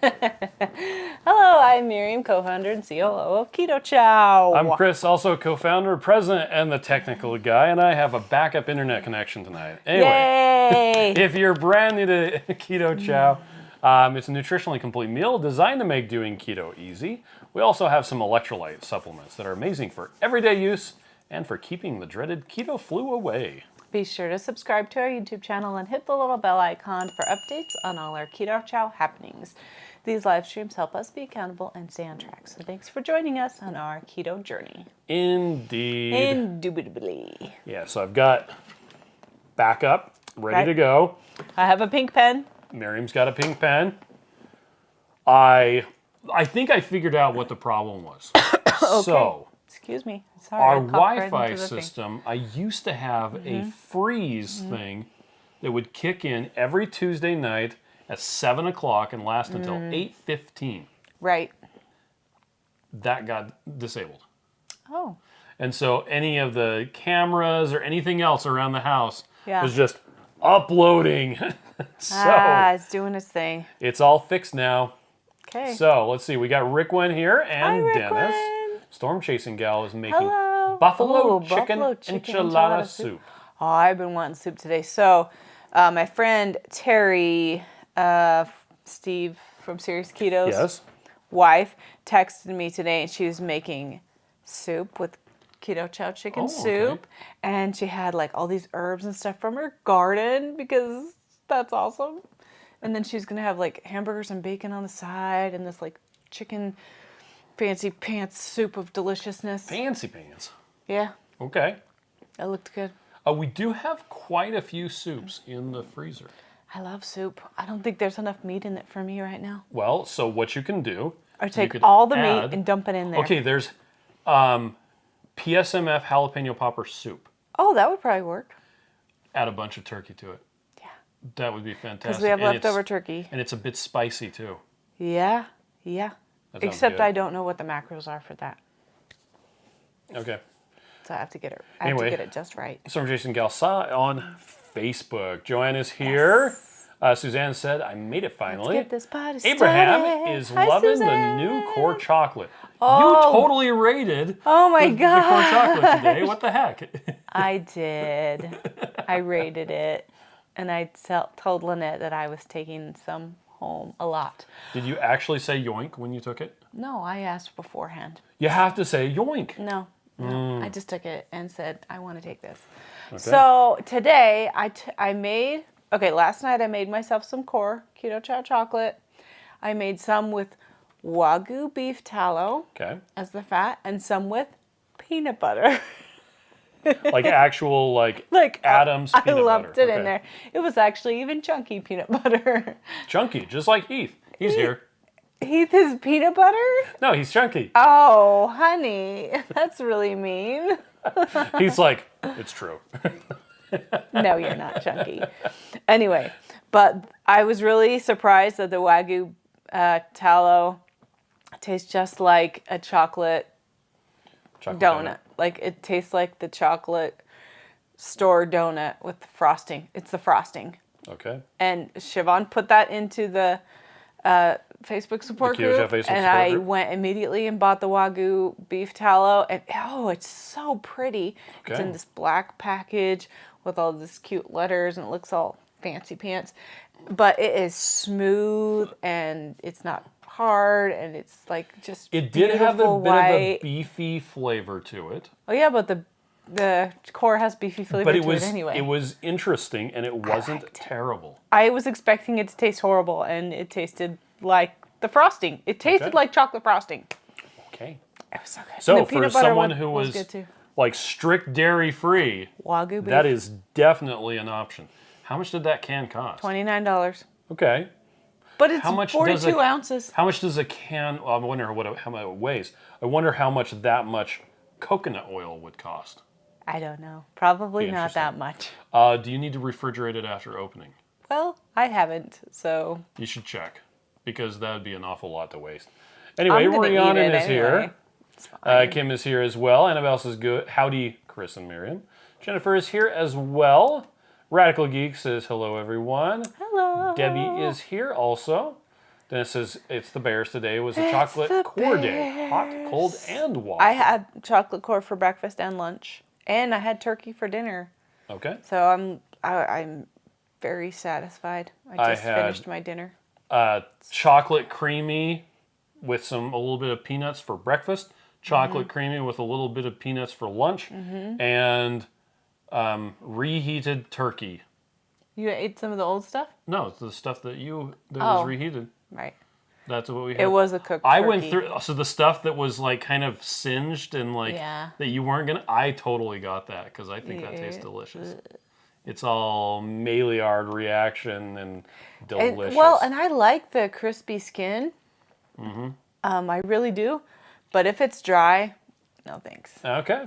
Hello, I'm Miriam, co-founder and COO of Keto Chow. I'm Chris, also co-founder, president, and the technical guy, and I have a backup internet connection tonight. Anyway, Yay! if you're brand new to Keto Chow, it's a nutritionally complete meal designed to make doing keto easy. We also have some electrolyte supplements that are amazing for everyday use and for keeping the dreaded keto flu away. Be sure to subscribe to our YouTube channel and hit the little bell icon for updates on all our Keto Chow happenings. These live streams help us be accountable and stay on track. So thanks for joining us on our keto journey. Indeed. Indubitably. Yeah, so I've got backup ready to go. I have a pink pen. Miriam's got a pink pen. I think I figured out what the problem was. Okay. So, excuse me. Sorry, our I coughed right Wi-Fi into the thing. system, I used to have a freeze thing that would kick in every Tuesday night at 7 o'clock and last until 8:15. Right. That got disabled. Oh. And so any of the cameras or anything else around the house Yeah. was just uploading. So it's doing its thing. it's all fixed now. Okay. So let's see. We got Rickwen here and Hi, Dennis. Rickwen. Storm Chasing Gal is making Hello. buffalo Ooh, chicken buffalo chicken enchilada soup. Oh, I've been wanting soup today. So, my friend Terry, Steve from Serious Keto's Yes. wife, texted me today, and she was making soup with Keto Chow chicken Oh, soup, okay. and she had like all these herbs and stuff from her garden because that's awesome. And then she's gonna have like hamburgers and bacon on the side, and this like chicken fancy pants soup of deliciousness. Fancy pants. Yeah, Okay. that looked good. We do have quite a few soups in the freezer. I love soup. I don't think there's enough meat in it for me right now. Well, so what you can do... Or you take could all the add- meat and dump it in there. Okay, there's PSMF jalapeno popper soup. Oh, that would probably work. Add a bunch of turkey to it. Yeah. That would be fantastic. Because we have And leftover it's- turkey. And it's a bit spicy, too. Yeah. That sounds Except good. I don't know what the macros are for that. Okay. So I have to get it. I have Anyway. to get it just right. Storm Jason Galsa on Facebook. Joanne is here. Suzanne said, I made it finally. Let's get this party Abraham started. is Hi, loving Suzanne. the new core chocolate. Oh. You totally rated Oh my the core god. chocolate today. What the heck? I did. I rated it, and I told Lynette that I was taking some home a lot. Did you actually say yoink when you took it? No, I asked beforehand. You have to say yoink. No, I just took it and said, I want to take this. Okay. So today I made, last night I made myself some core Keto Chow chocolate. I made some with Wagyu beef tallow Okay. as the fat and some with peanut butter. Like actual, like Adam's I peanut loved butter. it in there. It was actually even chunky peanut butter. Chunky, just like Heath. He's here. Heath is peanut butter? No, he's chunky. Oh, honey, that's really mean. He's like, it's true. No, you're not chunky. Anyway, but I was really surprised that the Wagyu tallow tastes just like a chocolate donut. Like it tastes like the chocolate store donut with the frosting. It's the frosting. Okay. And Siobhan put that into the Facebook support The Keto Chow group, Facebook and support I group? went immediately and bought the Wagyu beef tallow, and oh, it's so pretty. It's in Okay. this black package with all this cute letters, and it looks all fancy pants, but it is smooth and it's not hard, and it's like just It did have a beautiful bit of a white. beefy flavor to it. Oh yeah, but the core has beefy flavor But to it was anyway. it was interesting and it wasn't liked it. terrible. I was expecting it to taste horrible, and it tasted like the frosting. It tasted Okay. like chocolate frosting. Okay. It was so good. So And the for peanut butter someone one who was good too. like strict dairy free, Wagyu beef. that is definitely an option. How much did that can cost? $29. Okay. But it's How much 42 ounces. How much does a can? Well, I wonder how much it weighs. I wonder how much that much coconut oil would cost. I don't know. Probably Be not that interesting. much. Do you need to refrigerate it after opening? Well, I haven't, so You should check, because that would be an awful lot to waste. Anyway, I'm gonna eat Rhiannon it is anyway. here. It's fine. Kim is here as well. Annabelle says good. Howdy, Chris and Miriam. Jennifer is here as well. Radical Geek says hello, everyone. Hello. Debbie is here also. Dennis says, it's the Bears today. It was a chocolate core day. Hot, cold, and waffle. I had chocolate core for breakfast and lunch. And I had turkey for dinner. Okay. So I'm very satisfied. I just finished my dinner. Chocolate creamy with a little bit of peanuts for breakfast. Chocolate creamy with a little bit of peanuts for lunch. And reheated turkey. You ate some of the old stuff? No, it's the stuff that was reheated. Right. That's what we had. It was a cooked I turkey. went through, so the stuff that was like kind of singed and like that you weren't going to, I totally got that because I think that tastes delicious. It's all Maillard reaction and delicious. And I like the crispy skin. I really do. But if it's dry, no thanks. Okay.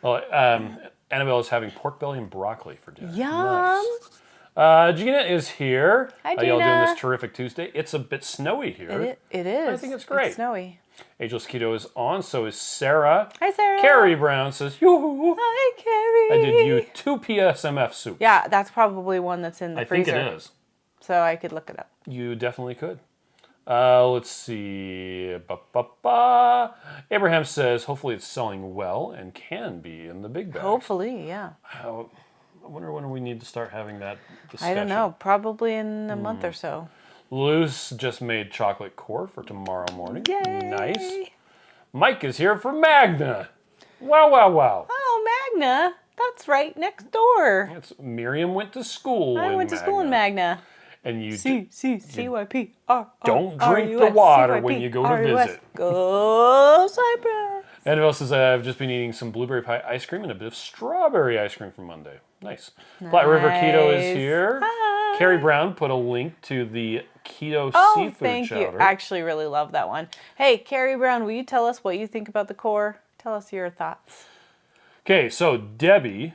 Well, Annabelle is having pork belly and broccoli for dinner. Yum. Nice. Gina is here. Hi, How y'all doing Gina. this terrific Tuesday? It's a bit snowy here. It is. I think it's great. It's snowy. Ageless Keto is on, so is Sarah. Hi, Sarah. Carrie Brown says, yoo-hoo. Hi, Carrie. I did you 2 PSMF soup. Yeah, that's probably one that's in the freezer. I think it is. So I could look it up. You definitely could. Let's see. Abraham says, hopefully it's selling well and can be in the big bag. Hopefully, yeah. I wonder when we need to start having that discussion. I don't know. Probably in a month or so. Luce just made chocolate core for tomorrow morning. Yay. Nice. Mike is here for Magna. Wow, wow, wow. Oh, Magna. That's right next door. Miriam went to school I went to school in Magna. And you C-C-C-Y-P-R. don't drink the water when you go to visit. Go Cypress. Annabelle says, I've just been eating some blueberry pie ice cream and a bit of strawberry ice cream for Monday. Nice. Flat River Keto is here. Hi. Carrie Brown put a link to the keto seafood thank chowder. you. I actually really love that one. Hey, Carrie Brown, will you tell us what you think about the core? Tell us your thoughts. Okay, so Debbie,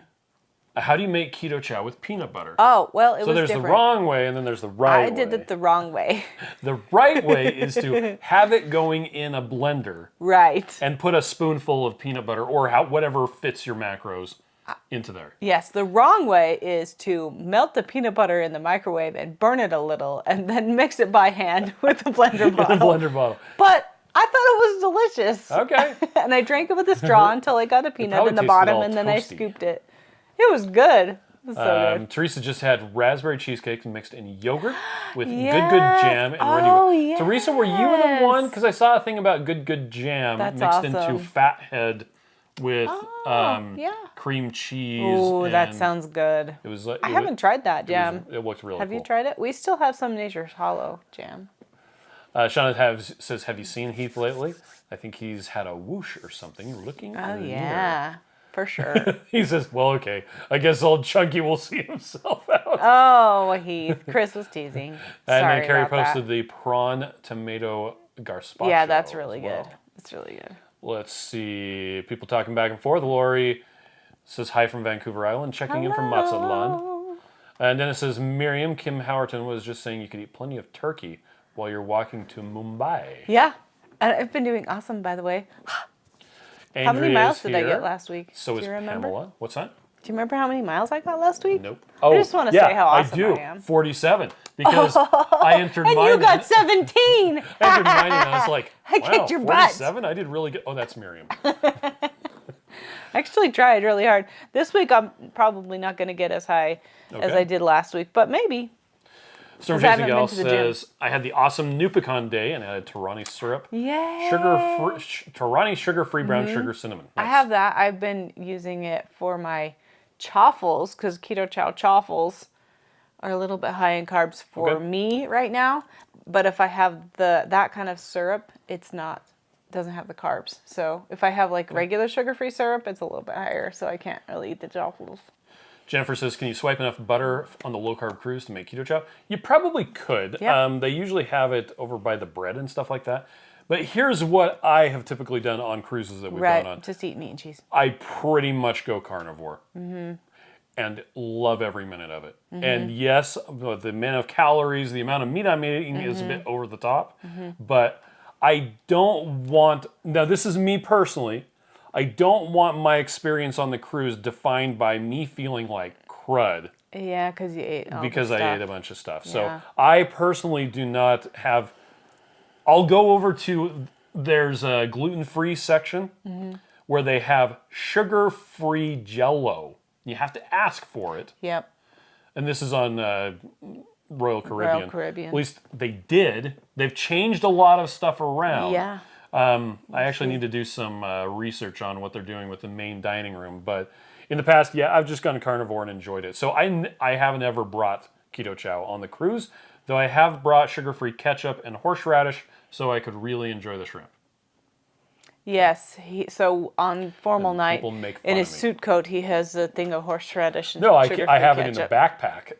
how do you make keto chow with peanut butter? Oh, well, it was So there's different. the wrong way and then there's the right way. I did it the wrong way. The right way is to have it going in a blender. Right. And put a spoonful of peanut butter or whatever fits your macros into there. Yes, the wrong way is to melt the peanut butter in the microwave and burn it a little and then mix it by hand with a blender bottle. With a blender bottle. But I thought it was delicious. Okay. And I drank it with a straw until I got a peanut in the bottom and then I scooped it. It was good. It was so good. Teresa just had raspberry cheesecake mixed in yogurt with Yes. good jam and ready. Oh, yes. Teresa, were you the one? Because I saw a thing about good jam That's mixed awesome. into fathead with yeah. cream cheese. Oh, that and sounds good. It was. Like, I haven't tried that jam. It looked really Have cool. you tried it? We still have some Nature's Hollow jam. Shauna says, have you seen Heath lately? I think he's had a whoosh or something looking Oh, in the yeah. For sure. He says, well, okay, I guess old Chunky will see himself out. Oh, Heath. Chris was teasing. And Sorry then Carrie about posted that. the prawn tomato gazpacho. Yeah, that's really as good. well. It's really good. Let's see. People talking back and forth. Lori says hi from Vancouver Island, checking in from Mazatlan. And then it says, Miriam, Kim Howerton was just saying you could eat plenty of turkey while you're walking to Mumbai. Yeah. And I've been doing awesome, by the way. Andrea How many miles is did I here. get last week? So Do is you remember? Pamela. What's that? Do you remember how many miles I got last week? Nope. I just want to say how awesome I do. I am. 47. Because I entered And mine. you got 17. I entered mine and I was like, I wow, kicked your butt. 47? I did really good. Oh, that's Miriam. I actually tried really hard. This week I'm probably not going to get as high as Okay. I did last week, but maybe. Storm 'Cause I Chasing haven't Gal been to the gym. says, I had the awesome new pecan day and I had Torani syrup. Yay. Torani sugar-free brown sugar cinnamon. I Nice. have that. I've been using it for my chaffles because Keto Chow chaffles are a little bit high in carbs for Okay. me right now. But if I have that kind of syrup, doesn't have the carbs. So if I have like regular sugar-free syrup, it's a little bit higher. So I can't really eat the chaffles. Jennifer says, can you swipe enough butter on the low-carb cruise to make keto chow? You probably could. Yep. They usually have it over by the bread and stuff like that. But here's what I have typically done on cruises that we've gone on. Just eat meat and cheese. I pretty much go carnivore. And love every minute of it. And yes, the amount of calories, the amount of meat I'm eating is a bit over the top. But I don't want, now this is me personally, I don't want my experience on the cruise defined by me feeling like crud Yeah, because you ate all because the I stuff. ate a bunch of stuff. Yeah. So I personally do not have I'll go over to, there's a gluten-free section where they have sugar-free Jell-O. You have to ask for it. Yep. And this is on Royal Caribbean. Royal Caribbean. At least they did. They've changed a lot of stuff around. Yeah. I actually need to do some research on what they're doing with the main dining room. But in the past, yeah, I've just gone carnivore and enjoyed it. So I haven't ever brought Keto Chow on the cruise, though I have brought sugar-free ketchup and horseradish so I could really enjoy the shrimp. Yes. So on formal And night, people make fun in his of me. suit coat, he has a thing of horseradish and No, I sugar-free have it in the ketchup. backpack.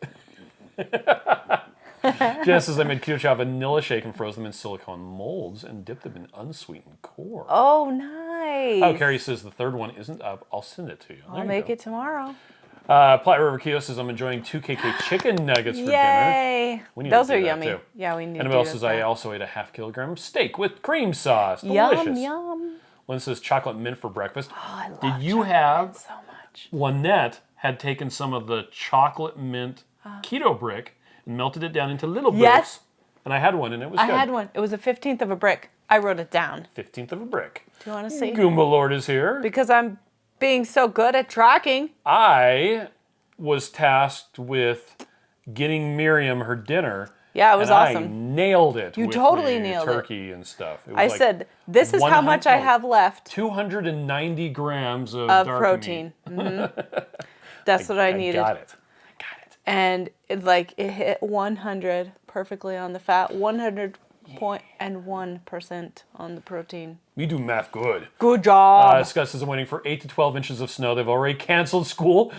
Just as I made Keto Chow vanilla shake and froze them in silicone molds and dipped them in unsweetened core. Oh, nice. Oh, Carrie says the third one isn't up. I'll send it to you. I'll make it tomorrow. Platte River Keto says I'm enjoying 2 KK chicken nuggets for dinner. Yay. We need Those to do are that yummy. too. Yeah, we need to do Annabelle says I that. also ate a ½ kilogram steak with cream sauce. Delicious. Yum, yum. Lynn says chocolate mint for breakfast. Oh, I love Did you chocolate have so much. Lynette had taken some of the chocolate mint keto brick and melted it down into little bricks. Yes. And I had one and it was I good. had one. It was a 15th of a brick. I wrote it down. 15th of a brick. Do you want to see? Goomba Lord is here. Because I'm being so good at tracking. I was tasked with getting Miriam her dinner. Yeah, it was and awesome. I nailed it. You with totally the nailed it. turkey and stuff. It was I like said, this is how much I 100 have left 290 grams of of dark protein. meat. That's what I needed. Got it. I got it. And it hit 100 perfectly on the fat, 100.1% on the protein. We do math good. Good job. Scott says I'm waiting for 8 to 12 inches of snow. They've already canceled school.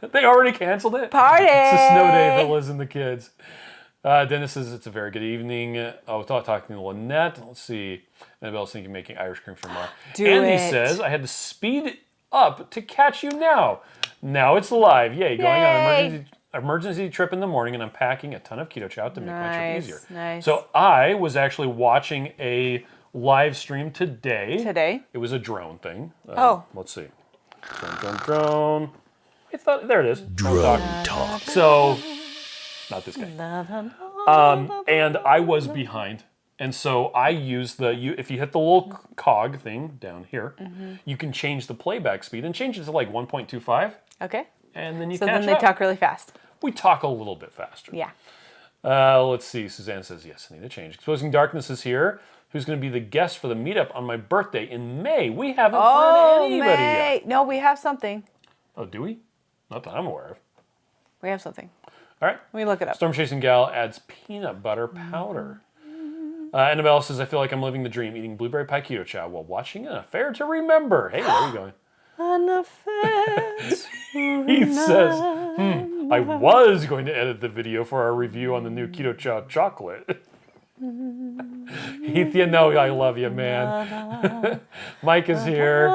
They already canceled it? Party! It's a snow day for Liz and the kids. Dennis says it's a very good evening. I was talking to Lynette. Let's see. Annabelle's thinking making Irish cream for tomorrow. Andy says I had to speed up to catch you now. Now it's live. Yay. Going on an emergency trip in the morning, and I'm packing a ton of Keto Chow to make my trip easier. Nice. So I was actually watching a live stream today. It was a drone thing. Let's see. Drone. There it is. Drone talk. So, not this guy. And I was behind. And so I used if you hit the little cog thing down here, you can change the playback speed and change it to like 1.25. Okay. And then you So catch then they up. talk really fast. We talk a little bit faster. Yeah. Let's see. Suzanne says, yes, I need a change. Exposing Darkness is here. Who's going to be the guest for the meetup on my birthday in May? We haven't heard anybody yet. No, we have something. Oh, do we? Not that I'm aware of. We have something. All right. Let me look it up. Storm Chasing Gal adds peanut butter powder. Annabelle says, I feel like I'm living the dream, eating blueberry pie Keto Chow while watching an affair to remember. Hey, where are you going? An affair. He says, I was going to edit the video for our review on the new Keto Chow chocolate. Heath, you know I love you, man. Mike is here.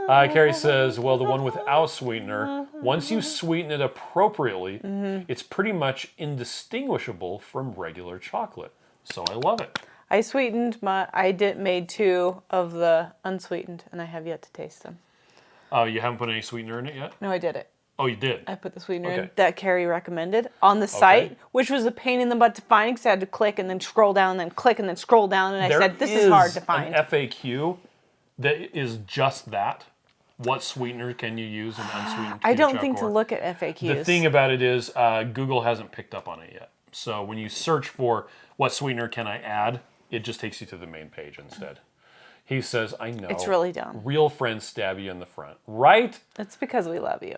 Carrie says, well, the one without sweetener, once you sweeten it appropriately, it's pretty much indistinguishable from regular chocolate. So I love it. I made 2 of the unsweetened, and I have yet to taste them. Oh, you haven't put any sweetener in it yet? No, I did it. Oh, you did? I put the sweetener in Okay. that Carrie recommended on the site, which was a pain in the butt to find because I had to click and then scroll down and then click and then scroll down. And I said, this is hard to find. An FAQ that is just that. What sweetener can you use in unsweetened I Keto don't Chow think to core? look at FAQs. The thing about it is Google hasn't picked up on it yet. So when you search for what sweetener can I add, it just takes you to the main page instead. He says, I know. It's really dumb. Real friends stab you in the front. Right? It's because we love you.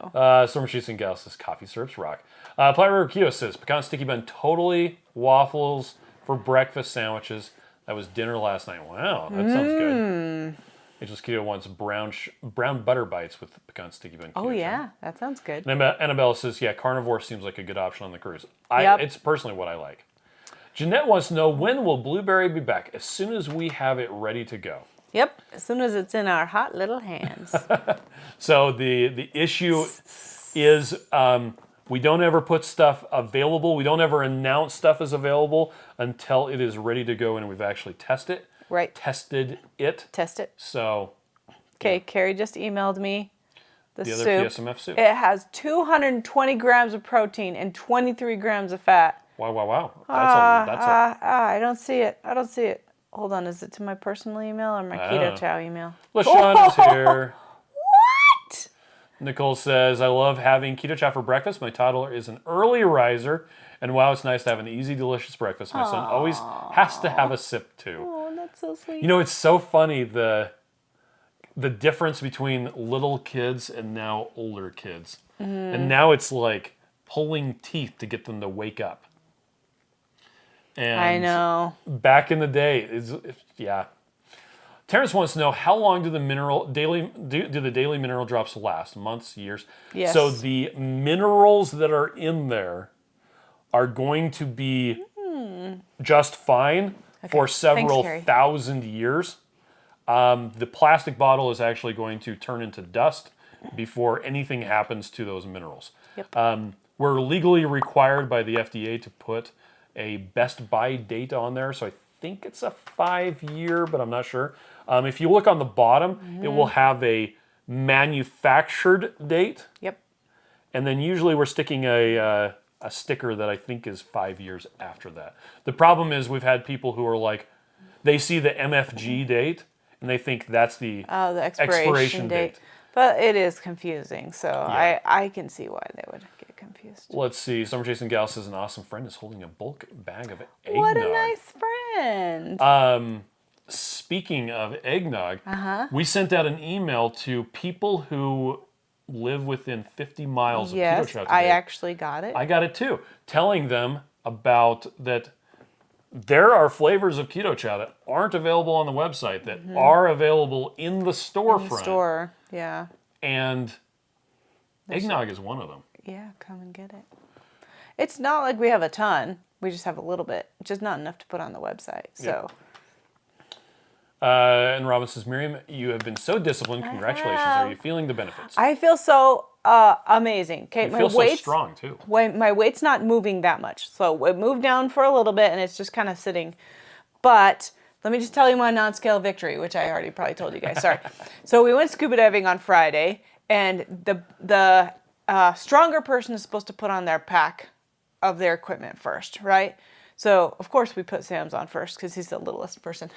Storm Sheets and Gal says, coffee syrups rock. Platte River Keto says, pecan sticky bun totally waffles for breakfast sandwiches. That was dinner last night. Wow, that sounds good. Ageless Keto wants brown butter bites with pecan sticky bun. Oh, yeah. That sounds good. And Annabelle says, yeah, carnivore seems like a good option on the cruise. It's personally what I like. Jeanette wants to know, when will Blueberry be back? As soon as we have it ready to go. Yep. As soon as it's in our hot little hands. So the issue is we don't ever put stuff available. We don't ever announce stuff is available until it is ready to go and we've actually tested it. Right. Tested it. Test it. So. Okay, yeah. Carrie just emailed me the other soup. PSMF soup. It has 220 grams of protein and 23 grams of fat. Wow. I don't see it. Hold on, is it to my personal email or my Keto Chow email? LaShawn is here. What? Nicole says, I love having Keto Chow for breakfast. My toddler is an early riser. And wow, it's nice to have an easy, delicious breakfast. My son always has to have a sip too. Oh, that's so sweet. You know, it's so funny the difference between little kids and now older kids. And now it's like pulling teeth to get them to wake up. And I know. back in the day, yeah. Terrence wants to know, how long do the daily mineral drops last? Months, years? Yes. So the minerals that are in there are going to be just fine for several thousand years. The plastic bottle is actually going to turn into dust before anything happens to those minerals. Yep. We're legally required by the FDA to put a best buy date on there, so I think it's a 5-year, but I'm not sure. If you look on the bottom, it will have a manufactured date. Yep. And then usually we're sticking a sticker that I think is 5 years after that. The problem is we've had people who are like, they see the MFG date and they think that's the expiration date. But it is confusing, so Yeah. I can see why they would get confused. Let's see. Summer Chasing Gal says an awesome friend is holding a bulk bag of eggnog. What a nice friend. Speaking of eggnog, we sent out an email to people who live within 50 miles of Keto Chow today. I actually got it. I got it too, telling them about that there are flavors of Keto Chow that aren't available on the website that are available in the storefront. In the store, yeah. And eggnog is one of them. Yeah, come and get it. It's not like we have a ton. We just have a little bit, just not enough to put on the website. So. And Robin says, Miriam, you have been so disciplined. Congratulations. Are you feeling the benefits? I feel so amazing. Okay, you feel so strong too. My weight's not moving that much. So it moved down for a little bit and it's just kind of sitting. But let me just tell you my non-scale victory, which I already probably told you guys. Sorry. So we went scuba diving on Friday, and the stronger person is supposed to put on their pack of their equipment first, right? So, of course, we put Sam's on first because he's the littlest person.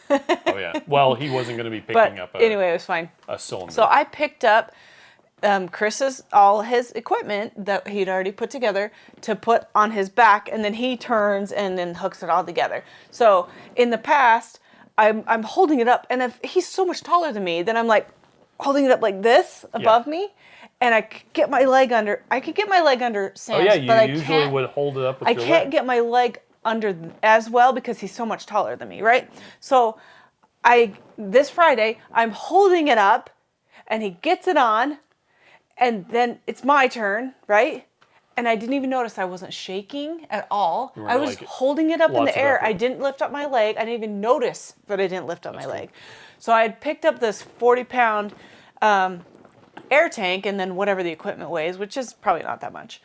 Oh, yeah. Well, he wasn't going to be picking up anyway, it was fine. A cylinder. So I picked up all his equipment that he'd already put together to put on his back, and then he turns and then hooks it all together. So in the past, I'm holding it up, and if he's so much taller than me, then I'm like holding it up like this above me. And I could get my leg under. I could get my leg under Sam's. Oh yeah, but you usually would hold it up with your leg. I can't get my leg under as well because he's so much taller than me, right? So this Friday, I'm holding it up, and he gets it on, and then it's my turn, right? And I didn't even notice I wasn't shaking at all. I was holding it up in the air. I didn't lift up my leg. I didn't even notice that I didn't lift up my leg. So I had picked up this 40-pound air tank and then whatever the equipment weighs, which is probably not that much.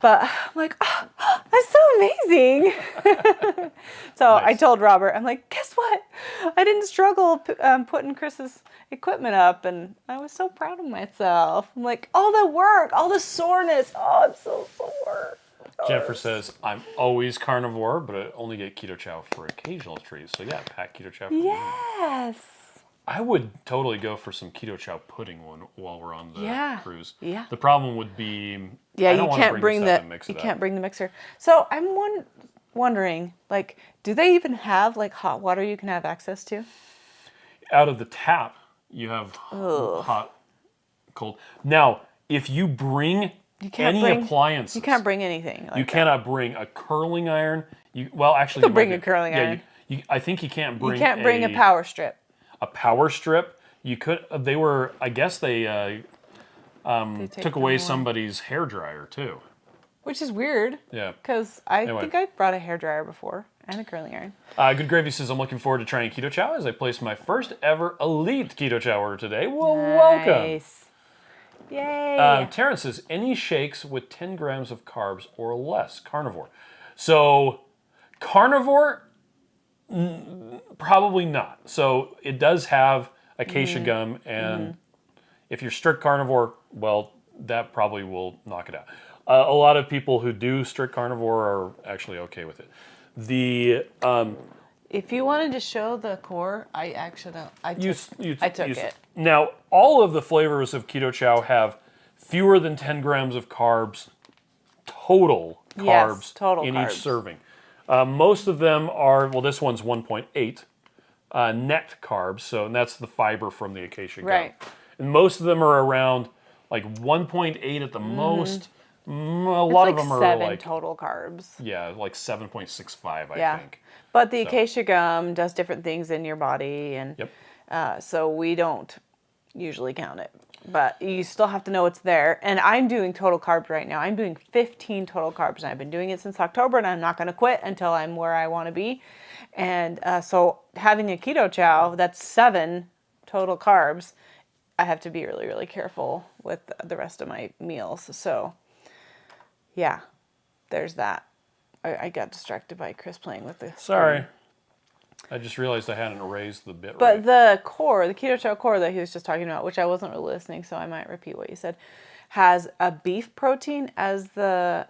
But I'm like, oh, that's so amazing. So nice. I told Robert, I'm like, guess what? I didn't struggle putting Chris's equipment up, and I was so proud of myself. I'm like, all the work, all the soreness. Oh, I'm so sore. Jennifer says, I'm always carnivore, but I only get Keto Chow for occasional treats. So yeah, pack Keto Chow for me. Yes. I would totally go for some Keto Chow pudding while we're on the cruise. Yeah. The problem would be, I don't want to bring the mixer. So I'm wondering, like, do they even have like hot water you can have access to? Out of the tap, you have hot, cold. Now, if you bring appliances, you can't bring anything. You cannot bring a curling iron. You can bring a curling iron. I think you can't bring. You can't bring a power strip. A power strip. You could. They were. I guess they took away somebody's hair dryer too. Which is weird. Yeah. Because I think I brought a hair dryer before and a curling iron. Good Gravy says, I'm looking forward to trying Keto Chow as I place my first ever elite Keto Chow order today. Well, welcome. Yay. Terrence says, any shakes with 10 grams of carbs or less, carnivore. So, carnivore, probably not. So, it does have acacia gum, and if you're strict carnivore, well, that probably will knock it out. A lot of people who do strict carnivore are actually okay with it. If you wanted to show the core, I took it. Now, all of the flavors of Keto Chow have fewer than 10 grams of total carbs total in carbs. each serving. Most of them are, well, this one's 1.8 net carbs, and that's the fiber from the acacia gum. Right. And most of them are around like 1.8 at the most. A lot of them are 7 like total carbs. Yeah, like 7.65, Yeah. I think. But the acacia gum does different things in your body, and so we don't usually count it. But you still have to know it's there. And I'm doing total carbs right now. I'm doing 15 total carbs, and I've been doing it since October, and I'm not going to quit until I'm where I want to be. And so having a Keto Chow, that's 7 total carbs, I have to be really, really careful with the rest of my meals. So, yeah, there's that. I got distracted by Chris playing with the Sorry. I just realized I hadn't erased the bit But right. the core, the Keto Chow core that he was just talking about, which I wasn't really listening, so I might repeat what you said, has a beef protein as the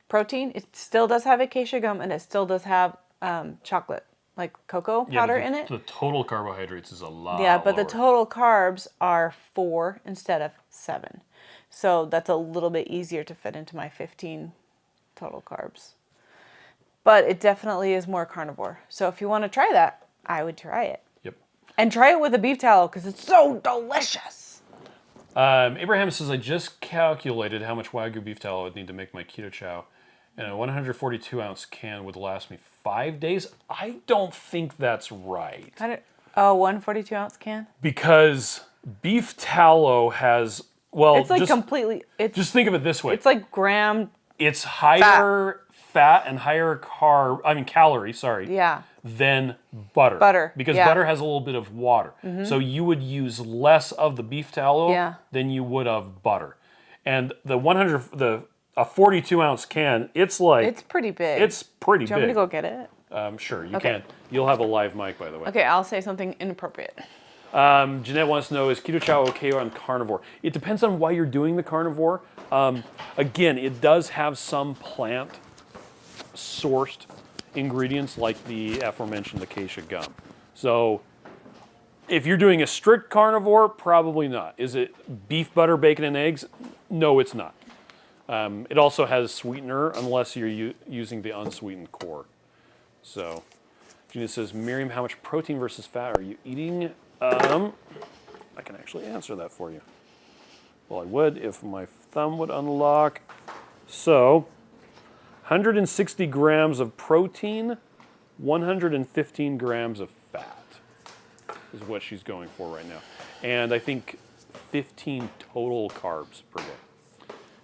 protein. It still does have acacia gum, and it still does have chocolate, like cocoa powder in it. The total carbohydrates is a lot Yeah, but lower. the total carbs are 4 instead of 7. So that's a little bit easier to fit into my 15 total carbs. But it definitely is more carnivore. So if you want to try that, I would try it. Yep. And try it with a beef tallow because it's so delicious. Abraham says, I just calculated how much Wagyu beef tallow I would need to make my Keto Chow, and a 142-ounce can would last me 5 days. I don't think that's right. 142-ounce can? Because beef tallow has, well, It's like completely... just think of it this way. It's like gram... It's higher fat and higher calorie, Yeah. than butter. Butter, Because yeah. butter has a little bit of water. So you would use less of the beef tallow than you would of butter. And the 42-ounce can, it's like... It's pretty big. It's pretty big. Do you want me to go get it? Sure, you can. You'll have a live mic, by the way. Okay, I'll say something inappropriate. Jeanette wants to know, is Keto Chow okay on carnivore? It depends on why you're doing the carnivore. Again, it does have some plant-sourced ingredients like the aforementioned acacia gum. So if you're doing a strict carnivore, probably not. Is it beef, butter, bacon, and eggs? No, it's not. It also has sweetener unless you're using the unsweetened core. So Gina says, Miriam, how much protein versus fat are you eating? I can actually answer that for you. Well, I would if my thumb would unlock. So, 160 grams of protein, 115 grams of fat is what she's going for right now. And I think 15 total carbs per day.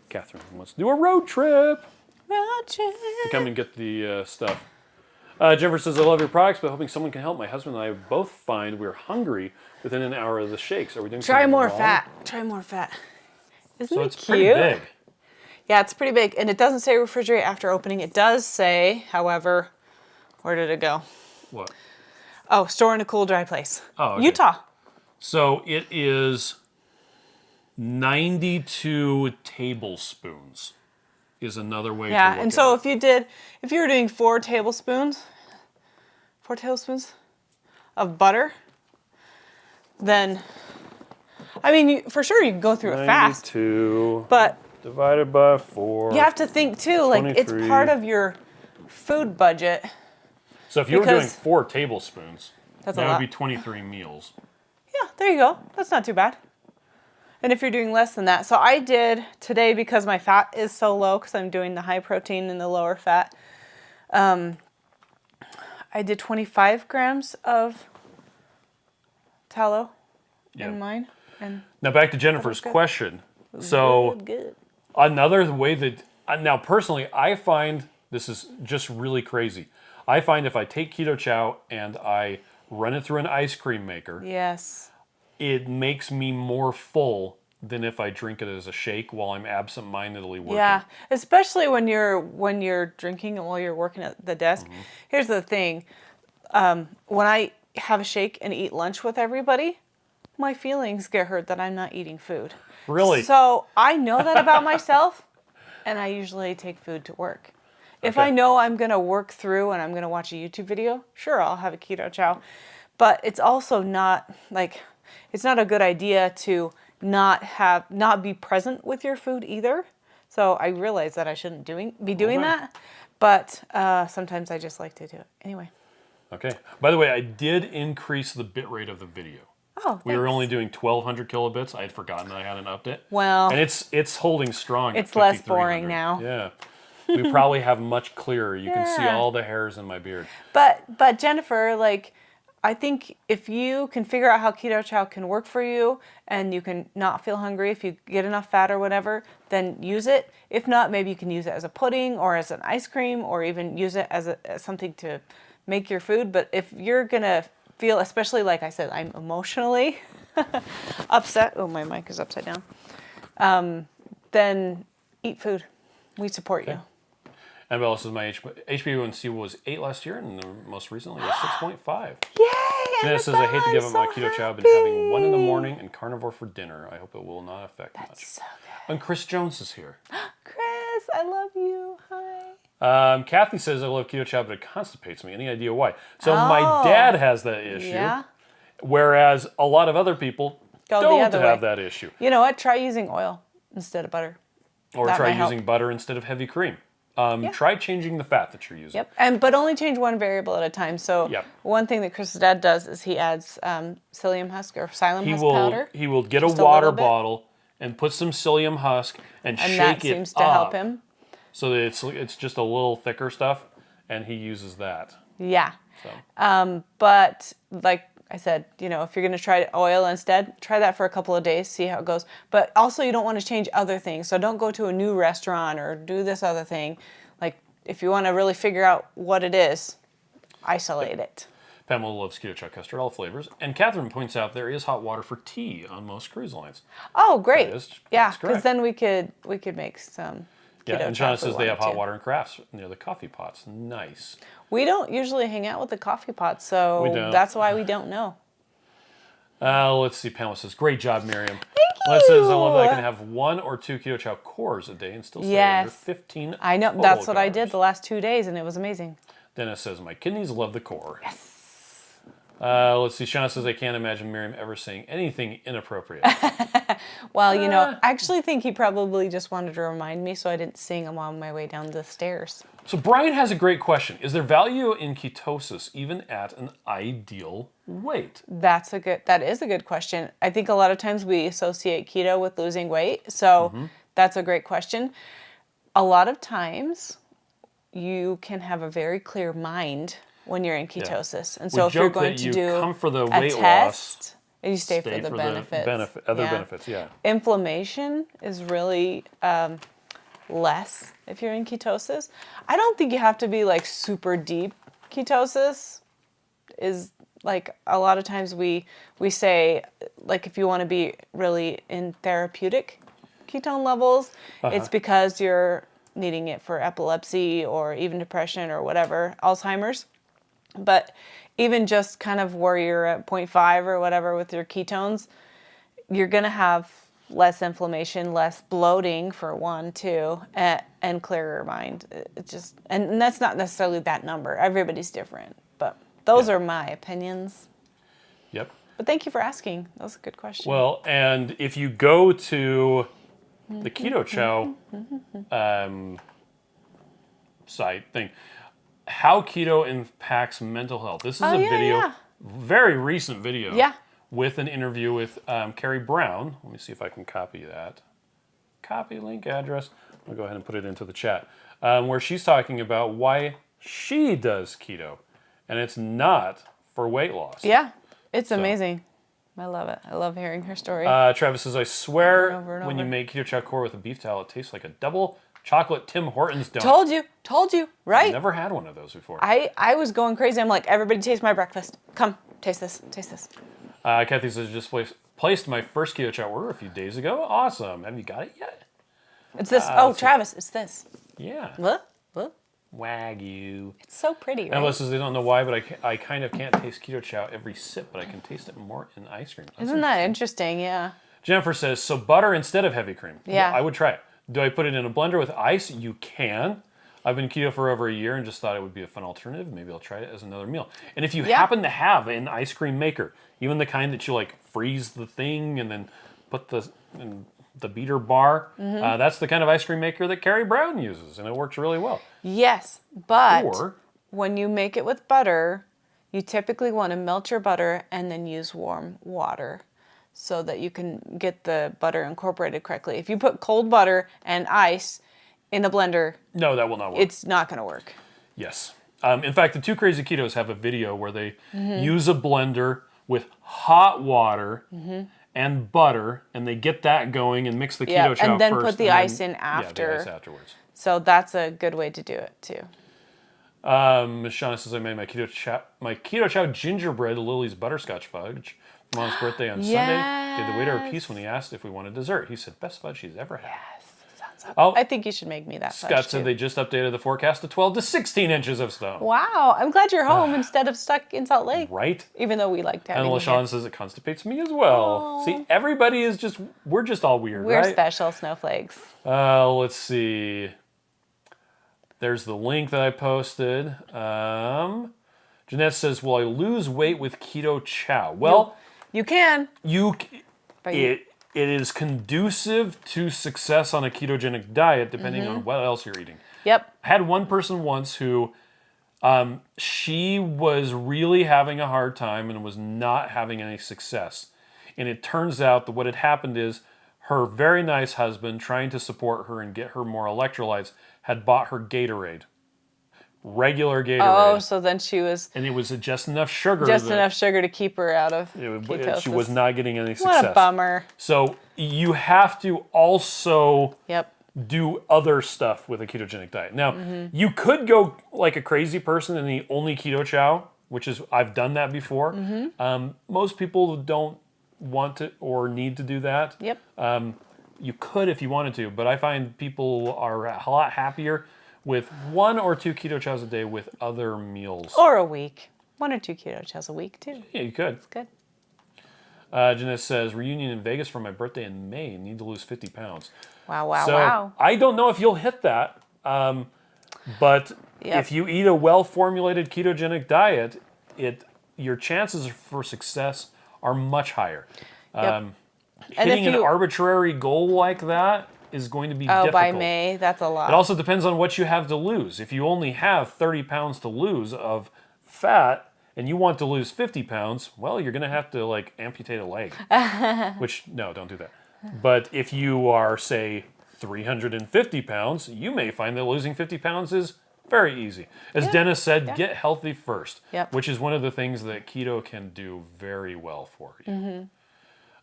Catherine wants to do a road trip. To come and get the stuff. Jennifer says, I love your products, but hoping someone can help. My husband and I both find we're hungry within an hour of the shakes. Are we doing Try something more wrong? fat. Try more fat. Isn't So it it's cute? pretty big. Yeah, it's pretty big. And it doesn't say refrigerate after opening. It does say, however, where did it go? What? Oh, store in a cool, dry place. Oh, okay. Utah. So it is 92 tablespoons is another way to look Yeah, and so at it. if you were doing 4 tablespoons of butter, then, I mean, for sure you can go through it fast. 92 But divided by 4. you have to think too, like 23. it's part of your food budget. So if you were doing because- 4 tablespoons, That's a that would lot. be 23 meals. Yeah, there you go. That's not too bad. And if you're doing less than that, so I did today because my fat is so low because I'm doing the high protein and the lower fat. I did 25 grams of tallow in mine. And Now back to Jennifer's good. question. So good. another way that, now personally, I find, this is just really crazy. I find if I take Keto Chow and I run it through an ice cream maker, Yes. it makes me more full than if I drink it as a shake while I'm absent-mindedly working. Yeah, especially when you're drinking and while you're working at the desk. Mm-hmm. Here's the thing: when I have a shake and eat lunch with everybody, my feelings get hurt that I'm not eating food. Really? So I know that about myself. And I usually take food to work. If I know I'm going to work through and I'm going to watch a YouTube video, sure, I'll have a keto chow. But it's also not like, it's not a good idea to not be present with your food either. So I realize that I shouldn't be doing that. But sometimes I just like to do it. Anyway. Okay. By the way, I did increase the bit rate of the video. Oh, thanks. We were only doing 1,200 kilobits. I had forgotten that I hadn't upped it. Well, and it's holding strong. It's less boring now. Yeah. We probably have much clearer. You can see all the hairs in my beard. But Jennifer, like, I think if you can figure out how Keto Chow can work for you and you can not feel hungry if you get enough fat or whatever, then use it. If not, maybe you can use it as a pudding or as an ice cream or even use it as something to make your food. But if you're going to feel, especially like I said, I'm emotionally upset. Oh, my mic is upside down. Then eat food. We support you. Annabelle says my HbA1c was 8 last year, and most recently was 6.5. Yay! Jenna says, I hate to give up my keto chow. I've been having 1 in the morning and carnivore for dinner. I hope it will not affect much. So good. And Chris Jones is here. Chris, I love you. Hi. Kathy says, I love keto chow, but it constipates me. Any idea why? So my dad has that issue. Yeah. Whereas a lot of other people don't have that issue. You know what? Try using oil instead of butter. Or try using butter instead of heavy cream. Try changing the fat that you're using. Yep, but only change one variable at a time. So one thing that Chris's dad does is he adds psyllium husk or psyllium husk powder. He will get a water bottle and put some psyllium husk and shake it up. And that seems to help him. So that it's just a little thicker stuff, and he uses that. Yeah. So. But like I said, you know, if you're going to try oil instead, try that for a couple of days, see how it goes. But also you don't want to change other things. So don't go to a new restaurant or do this other thing. Like if you want to really figure out what it is, isolate it. Pamela loves Keto Chow custard, all flavors. And Catherine points out there is hot water for tea on most cruise lines. Oh, great. Because then we could make some Keto and Shauna says they have hot water and crafts near the coffee pots. Nice. We don't usually hang out with the coffee pots, so that's why we don't know. Let's see. Pamela says, great job, Miriam. Thank you. Les says, I love that I can have 1 or 2 Keto Chow cores a day and still stay under 15 I know. That's what I did the last 2 days, and it was amazing. Dennis says, my kidneys love the core. Yes. Let's see. Shauna says, I can't imagine Miriam ever saying anything inappropriate. Well, you know, I actually think he probably just wanted to remind me so I didn't sing him on my way down the stairs. So Brian has a great question. Is there value in ketosis even at an ideal weight? That is a good question. I think a lot of times we associate keto with losing weight. So that's a great question. A lot of times you can have a very clear mind when you're in ketosis. And so if you're going to do come for the a weight test, loss, and you stay for the benefits. Other benefits, yeah. Inflammation is really less if you're in ketosis. I don't think you have to be like super deep. Ketosis is like a lot of times we say like if you want to be really in therapeutic ketone levels, it's because you're needing it for epilepsy or even depression or whatever, Alzheimer's. But even just kind of where you're at 0.5 or whatever with your ketones, you're going to have less inflammation, less bloating for 1, 2, and clearer mind. It just and that's not necessarily that number. Everybody's different, but those are my opinions. Yep. But thank you for asking. That was a good question. Well, and if you go to the Keto Chow site thing, how keto impacts mental health. This is a video, very recent video, with an interview with Carrie Brown. Let me see if I can copy that. Copy link address. I'll go ahead and put it into the chat. Where she's talking about why she does keto. And it's not for weight loss. Yeah, it's amazing. I love it. I love hearing her story. Travis says, I swear when you make Keto Chow core with a beef tallow, it tastes like a double chocolate Tim Hortons donut. Told you, right? I've never had one of those before. I was going crazy. I'm like, everybody taste my breakfast. Come, taste this. Kathy says, just placed my first Keto Chow order a few days ago. Awesome. Have you got it yet? It's this. Travis, it's this. Yeah. What? Wagyu. It's so pretty, right? And says they don't know why, but I kind of can't taste Keto Chow every sip, but I can taste it more in ice cream. Isn't that interesting? Yeah. Jennifer says, so butter instead of heavy cream. Yeah. I would try it. Do I put it in a blender with ice? You can. I've been keto for over a year and just thought it would be a fun alternative. Maybe I'll try it as another meal. And if you happen to have an ice cream maker, even the kind that you like freeze the thing and then put in the beater bar, that's the kind of ice cream maker that Carrie Brown uses, and it works really well. Yes, but when you make it with butter, you typically want to melt your butter and then use warm water so that you can get the butter incorporated correctly. If you put cold butter and ice in a blender, no, that will not work. It's not going to work. Yes. In fact, the Two Crazy Ketos have a video where they use a blender with hot water and butter, and they get that going and mix the keto chow and then first, put the ice in after. Yeah, the ice afterwards. So that's a good way to do it too. Ms. Shauna says I made my keto chow gingerbread Lily's butterscotch fudge for Mom's birthday on Sunday. Gave the waiter a piece when he asked if we wanted dessert. He said best fudge he's ever had. Yes, sounds so good. I think you should make me that fudge. Scott said they just updated the forecast to 12 to 16 inches of snow. Wow, I'm glad you're home instead of stuck in Salt Lake. Right? Even though we liked having you. And LaShawn says it constipates me as well. See, everybody is we're just all weird, We're right? special snowflakes. Let's see. There's the link that I posted. Jeanette says, will I lose weight with keto chow? Well, you can. It is conducive to success on a ketogenic diet, depending on what else you're eating. Yep. I had one person once who, she was really having a hard time and was not having any success. And it turns out that what had happened is her very nice husband, trying to support her and get her more electrolytes, had bought her Gatorade. Regular Gatorade. Oh, so then she was... And it was just enough sugar. Just enough sugar to keep her out of ketosis. She was not getting any success. What a bummer. So you have to also do other stuff with a ketogenic diet. Now, you could go like a crazy person and eat only keto chow, which is, I've done that before. Most people don't want to or need to do that. Yep. You could if you wanted to, but I find people are a lot happier with 1 or 2 keto chows a day with other meals. Or a week. 1 or 2 keto chows a week, too. Yeah, you could. It's good. Jeanette says, reunion in Vegas for my birthday in May. Need to lose 50 pounds. Wow, wow. I don't know if you'll hit that, but if you eat a well-formulated ketogenic diet, your chances for success are much higher. Hitting an arbitrary goal like that is going to be difficult. By May, that's a lot. It also depends on what you have to lose. If you only have 30 pounds to lose of fat and you want to lose 50 pounds, well, you're going to have to like amputate a leg. Which, no, don't do that. But if you are, say, 350 pounds, you may find that losing 50 pounds is very easy. As Dennis said, get healthy first, which is one of the things that keto can do very well for you.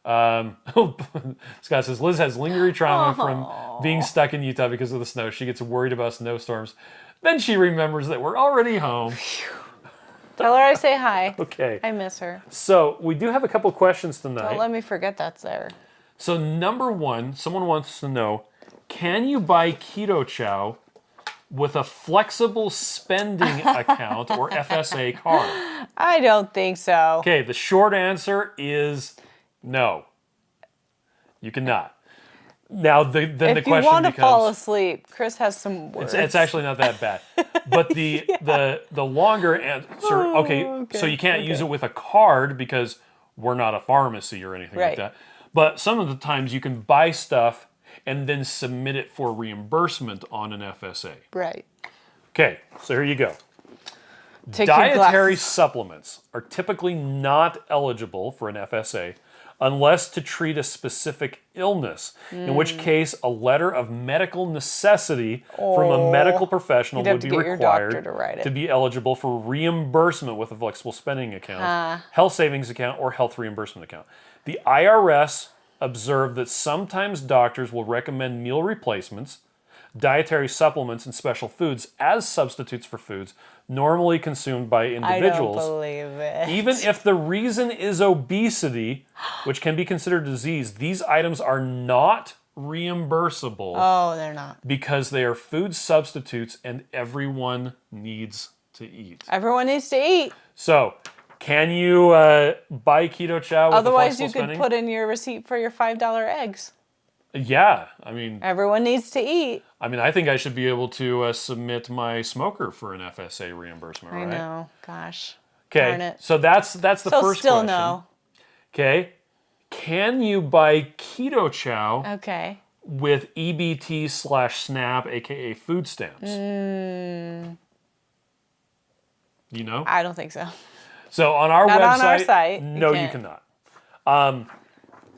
Scott says, Liz has lingering trauma from being stuck in Utah because of the snow. She gets worried about snowstorms. Then she remembers that we're already home. Tell her I say hi. Okay. I miss her. So we do have a couple questions tonight. Don't let me forget that's there. So number 1, someone wants to know, can you buy Keto Chow with a flexible spending account or FSA card? I don't think so. Okay, the short answer is no. You cannot. Now, then the question becomes... If you want to fall asleep, Chris has some words. It's actually not that bad. But the longer answer... So you can't use it with a card because we're not a pharmacy or anything like that. But some of the times you can buy stuff and then submit it for reimbursement on an FSA. Right. Okay, so here you go. Dietary supplements are typically not eligible for an FSA unless to treat a specific illness, in which case a letter of medical necessity from a medical professional would be required to be eligible for reimbursement with a flexible spending account, health savings account, or health reimbursement account. The IRS observed that sometimes doctors will recommend meal replacements, dietary supplements, and special foods as substitutes for foods normally consumed by individuals. I don't believe it. Even if the reason is obesity, which can be considered a disease, these items are not reimbursable. Oh, they're not. Because they are food substitutes and everyone needs to eat. Everyone needs to eat. So, can you buy Keto Chow with Otherwise, a flexible spending? Otherwise, you could put in your receipt for your $5 eggs. Yeah, I mean, Everyone needs to eat. I think I should be able to submit my smoker for an FSA reimbursement, I right? know. Gosh. Darn Okay, it. so that's the So first still question. no. Okay, can you buy Keto Chow Okay. with EBT/SNAP, aka food stamps? You know? I don't think so. So on our Not website, on our site. You no, you can't. cannot.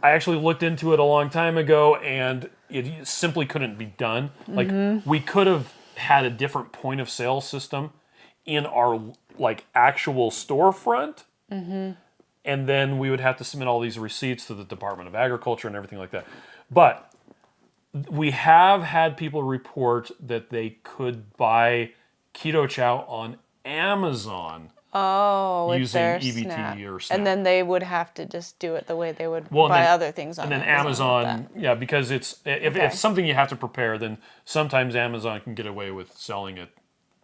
I actually looked into it a long time ago, and it simply couldn't be done. Like, we could have had a different point of sale system in our actual storefront, and then we would have to submit all these receipts to the Department of Agriculture and everything like that. But we have had people report that they could buy Keto Chow on Amazon Oh, with using their EBT SNAP. or SNAP. And then they would have to just do it the way they would and buy then- other things on And then Amazon. Amazon, yeah, because if it's something you have to prepare, then sometimes Amazon can get away with selling it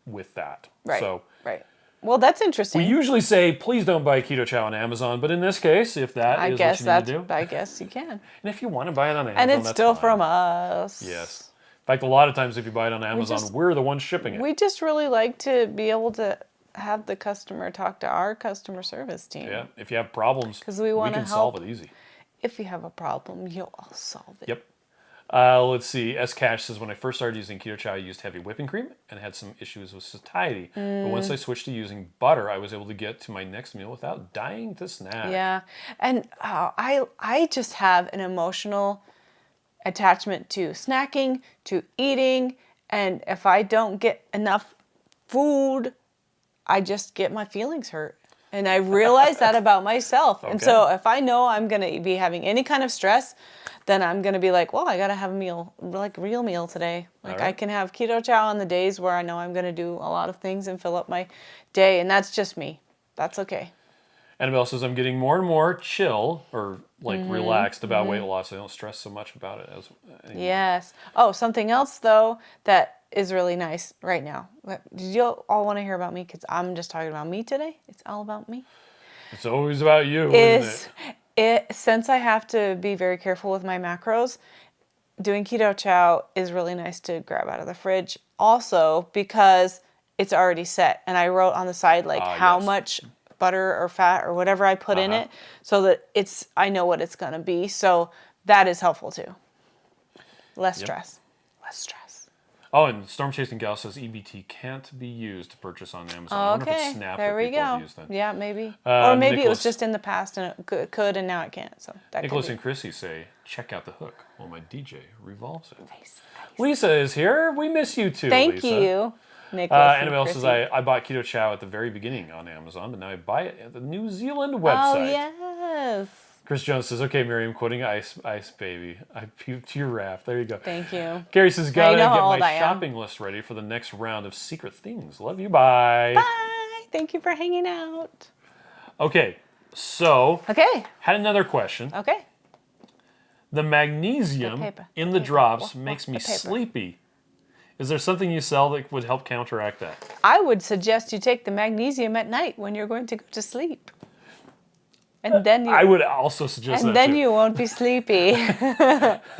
with that. Right. So Right. Well, that's interesting. we usually say, please don't buy Keto Chow on Amazon, but in this case, if that I is guess what you need to do, I guess you can. and if you want to buy it on Amazon, And it's that's still fine. from us. Yes. In fact, a lot of times if you buy it on Amazon, we're the ones shipping it. We just really like to be able to have the customer talk to our customer service team. Yeah. If you have problems, 'Cause we wanna can solve help. it easy. If you have a problem, I'll solve it. Yep. Let's see. S Cash says, when I first started using Keto Chow, I used heavy whipping cream and had some issues with satiety. But once I switched to using butter, I was able to get to my next meal without dying to snack. Yeah. And I just have an emotional attachment to snacking, to eating, and if I don't get enough food, I just get my feelings hurt. And I realize that about myself. And so if I know I'm going to be having any kind of stress, then I'm going to be like, well, I got to have a meal, like a real meal today. Like I can have Keto Chow on the days where I know I'm going to do a lot of things and fill up my day. And that's just me. That's okay. Annabelle says, I'm getting more and more chill or relaxed about weight loss. I don't stress so much about it as anymore. Yes. Oh, something else though that is really nice right now. Did you all want to hear about me? Because I'm just talking about me today. It's all about me. It's always about you, isn't it? Since I have to be very careful with my macros, doing Keto Chow is really nice to grab out of the fridge. Also because it's already set, and I wrote on the side how much butter or fat or whatever I put in it, so that I know what it's gonna be. So that is helpful too. Less stress. Less stress. Oh, and Storm Chasing Gal says EBT can't be used to purchase on Amazon. I wonder if it's Snap there that we people have go. used then. Yeah, maybe. Or maybe it Nicholas- was just in the past and it could and now it can't. So that Nicholas could and Chrissy say, check out the hook while my DJ revolves it. Nice. Lisa is here. We miss you too, Thank Lisa. you, Nicholas. Annabelle and says, Chrissy. I bought Keto Chow at the very beginking on Amazon, but now I buy it at the New Zealand Oh, website. yes. Chris Jones says, okay, Miriam, quoting Ice Baby. I puked your raft. There you go. Thank you. Carrie says, gotta know get how old my I am. shopping list ready for the next round of secret things. Love you, bye. Bye. Thank you for hanging out. Okay, so, Okay. had another question. Okay. The magnesium The paper, in the the paper. drops Wha- makes the me paper. sleepy. Is there something you sell that would help counteract that? I would suggest you take the magnesium at night when you're going to go to sleep. And then I would also suggest that and then too. you won't be sleepy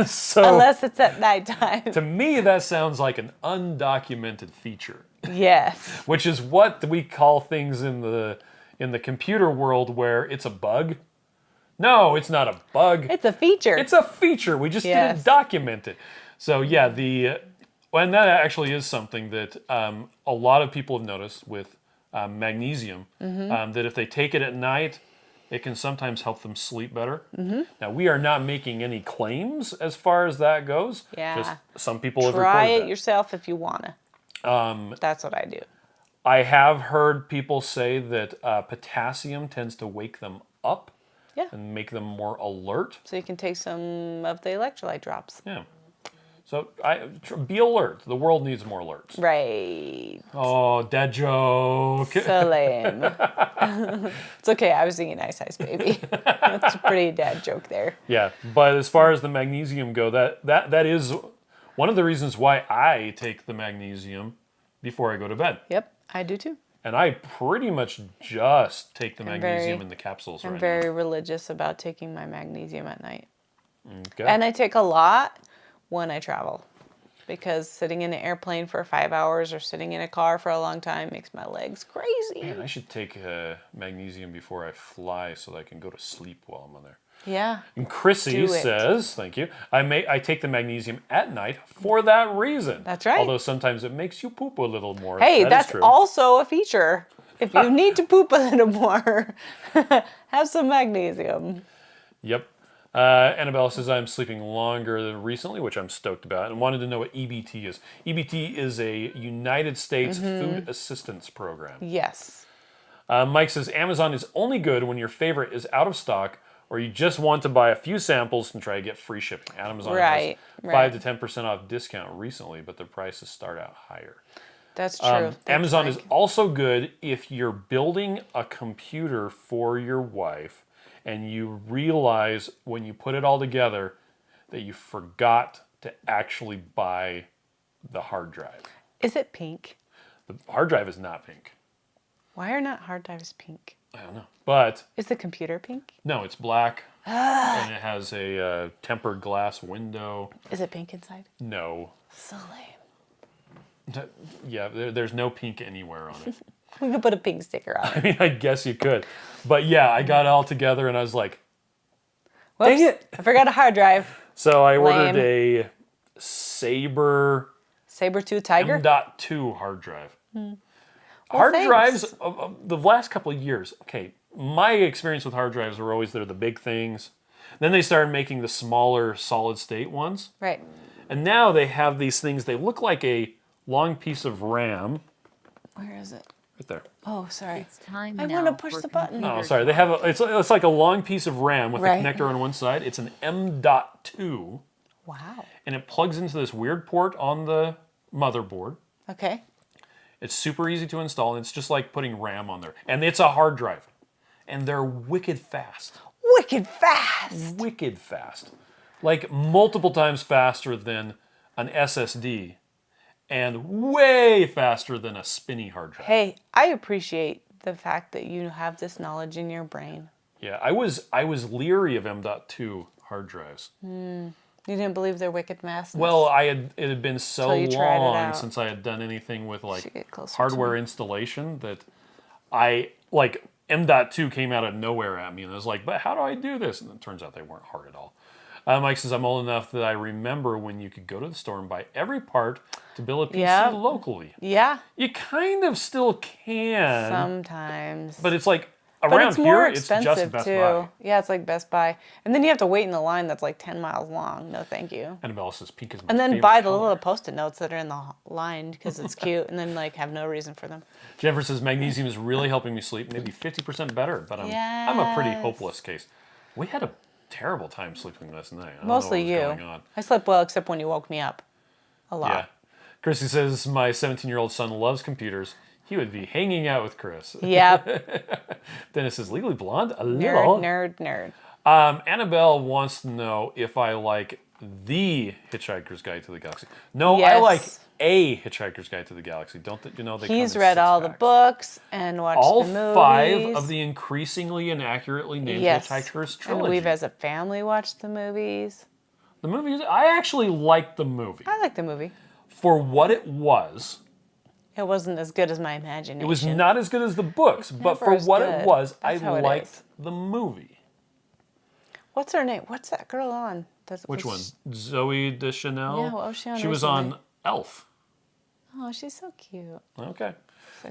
So, unless it's at nighttime. to me, that sounds like an undocumented feature, Yes. which is what we call things in the computer world where it's a bug. No, it's not a bug. It's a feature. It's a feature. We just Yes. didn't document it. So yeah, and that actually is something that a lot of people have noticed with magnesium, that if they take it at night, it can sometimes help them sleep better. Now, we are not making any claims as far as that goes. Yeah. Just some people have Try reported it that. yourself if you wanna. That's what I do. I have heard people say that potassium tends to wake them up Yeah. and make them more alert. So you can take some of the electrolyte drops. Yeah. So be alert. The world needs more alerts. Right. Oh, dad joke. So lame. It's okay. I was singing Ice Ice Baby. That's a pretty dad joke there. Yeah, but as far as the magnesium go, that is one of the reasons why I take the magnesium before I go to bed. Yep, I do too. And I pretty much just take the I'm magnesium very- in the capsules I'm right very religious about taking my magnesium at night. Okay. And I take a lot when I travel. Because sitting in an airplane for 5 hours or sitting in a car for a long time makes my legs crazy. Man, I should take magnesium before I fly so that I can go to sleep while I'm on there. Yeah. And Chrissy Do it. says, thank you, I take the magnesium at night for that reason. That's right. Although sometimes it makes you poop a little more. Hey, That is that's true. also a feature. If you need to poop a little more, have some magnesium. Yep. Annabelle says, I'm sleeping longer than recently, which I'm stoked about, and wanted to know what EBT is. EBT is a United States Food Assistance Program. Yes. Mike says, Amazon is only good when your favorite is out of stock or you just want to buy a few samples and try to get free shipping. Amazon has 5 to 10% off discount recently, but the prices start out higher. That's true. Amazon is also good if you're building a computer for your wife and you realize when you put it all together that you forgot to actually buy the hard drive. Is it pink? The hard drive is not pink. Why are not hard drives pink? I don't know. But Is the computer pink? no, it's black and it has a tempered glass window. Is it pink inside? No. So lame. Yeah, there's no pink anywhere on it. We could put a pink sticker on it. I mean, I guess you could. But yeah, I got it all together and I was like, Whoops, dang it. I forgot a hard drive. So I ordered a Sabre Saber-tooth tiger? M.2 hard drive. Well, Hard thanks. drives, the last couple of years, okay, my experience with hard drives were always they're the big things. Then they started making the smaller solid state ones. Right. And now they have these things, they look like a long piece of RAM. Where is it? Right there. Oh, sorry. It's time I now want to push for the button. Oh, sorry. They have it's like a long piece of RAM with Right. a connector on one side. It's an M.2, Wow. and it plugs into this weird port on the motherboard. Okay. It's super easy to install, and it's just like putting RAM on there. And it's a hard drive, and they're wicked fast. Wicked fast. Wicked fast, like multiple times faster than an SSD, and way faster than a spinny hard drive. Hey, I appreciate the fact that you have this knowledge in your brain. Yeah, I was leery of M.2 hard drives. You didn't believe their wicked mass. Well, it had been so Till you tried it long out. since I had done anything with Should like get closer to hardware me. installation that I like M.2 came out of nowhere at me and I was like, but how do I do this? And it turns out they weren't hard at all. Mike says, I'm old enough that I remember when you could go to the store and buy every part to build a PC Yeah. locally. Yeah, You kind of still can, sometimes. but it's like But around it's more here, it's expensive just Best too. Buy. Yeah, it's like Best Buy. And then you have to wait in the line that's like 10 miles long. No, thank you. Annabelle says pink is my And then favorite buy the color. little Post-it notes that are in the line because it's cute and then like have no reason for them. Jennifer says magnesium is really helping me sleep, maybe 50% better, but I'm a pretty Yes. hopeless case. We had a terrible time sleeping last night. I don't Mostly know you. what was going on. I slept well except when you woke me up. A lot. Yeah. Chrissy says my 17-year-old son loves computers. He would be hanging out with Chris. Yep. Dennis is Legally Blonde. A Nerd, little. nerd. Annabelle wants to know if I like the Hitchhiker's Guide to the Galaxy. No, I Yes. like a Hitchhiker's Guide to the Galaxy. Don't you know they come He's in read all the six-packs? books and watched All the movies. 5 of the increasingly and accurately named Yes. Hitchhiker's And trilogy. we've as a family watched the movies. The movie, I actually liked the movie. I like the movie. For what it was, It wasn't as good as my imagination. it was not as good as the books, but never for as what good. it was, That's how I it liked is. the movie. What's her name? What's that girl on? Which one? Zoe Deschanel? Yeah, what was she on She was recently? on Elf. Oh, she's so cute. Okay.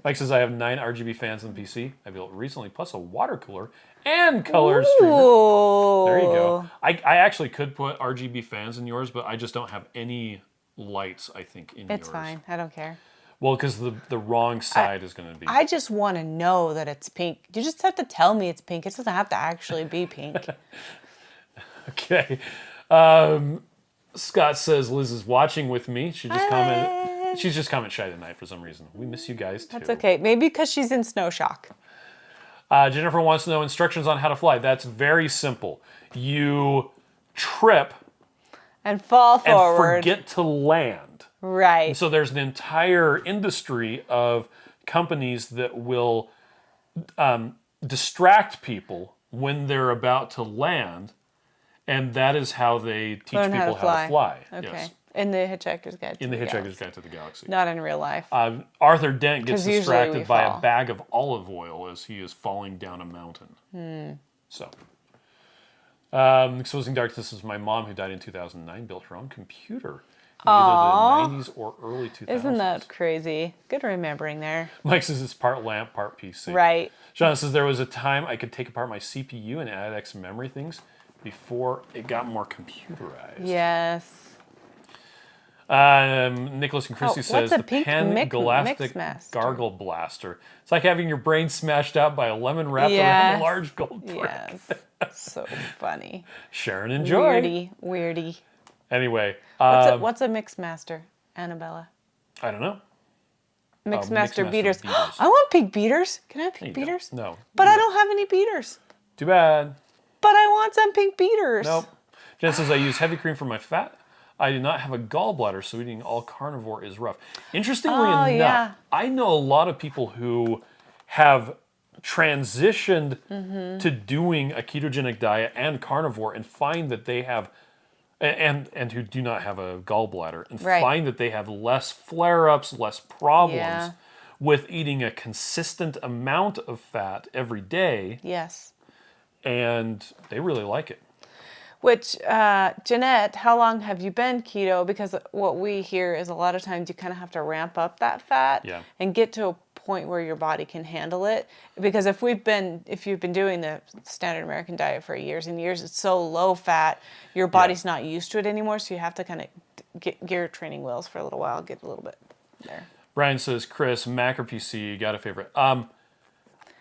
Mike says, I have 9 RGB fans on the PC. I built recently, plus a water cooler and color streamer. Ooh. There you go. I actually could put RGB fans in yours, but I just don't have any lights, I think, in yours. It's fine. I don't care. Well, because the wrong side is going to be... I just want to know that it's pink. You just have to tell me it's pink. It doesn't have to actually be pink. Okay. Scott says Liz is watching with me. She just commented. She's just comment shy tonight for some reason. We miss you guys too. That's okay. Maybe because she's in snow shock. Jennifer wants to know instructions on how to fly. That's very simple. You trip And fall and forward. forget to land. Right. So there's an entire industry of companies that will distract people when they're about to land And that is how they teach Learn people how to fly. Okay. Yes. In the Hitchhiker's Guide to In the the Hitchhiker's Galaxy. Guide to the Galaxy. Not in real life. Arthur Dent gets 'Cause usually we distracted by fall. a bag of olive oil as he is falling down a mountain. So, Exposing Darkness is my mom, who died in 2009, built her own computer in either the 90s or early 2000s. Isn't that crazy? Good remembering there. Mike says it's part lamp, part PC. Right. Sean says there was a time I could take apart my CPU and add extra memory things before it got more computerized. Yes. Nicholas and Christy Oh, says what's a the pink Pan-Galactic Mixmaster? Gargle Blaster. It's like having your brain smashed out by a lemon wrapped around a large gold brick. Yes. So funny. Sharon and Joy. Weirdy. Anyway. What's a Mixmaster, Annabella? I don't know. Mixmaster beaters. beaters. I want pink beaters. Can I have pink You don't. beaters? No. But I don't have any beaters. Too bad. But I want some pink beaters. Nope. Jen says I use heavy cream for my fat. I do not have a gallbladder, so eating all carnivore is rough. Interestingly enough, yeah. I know a lot of people who have transitioned to doing a ketogenic diet and carnivore and find that they have, and who do not have a gallbladder, and Right. find that they have less flare-ups, less problems Yeah. with eating a consistent amount of fat every day, Yes. and they really like it. Which, Jeanette, how long have you been keto? Because what we hear is a lot of times you kind of have to ramp up that fat Yeah. and get to a point where your body can handle it. Because if you've been doing the standard American diet for years and years, it's so low fat, your body's not used to it anymore. So you have to kind of get your training wheels for a little while, get a little bit there. Brian says, Chris, Mac or PC, you got a favorite?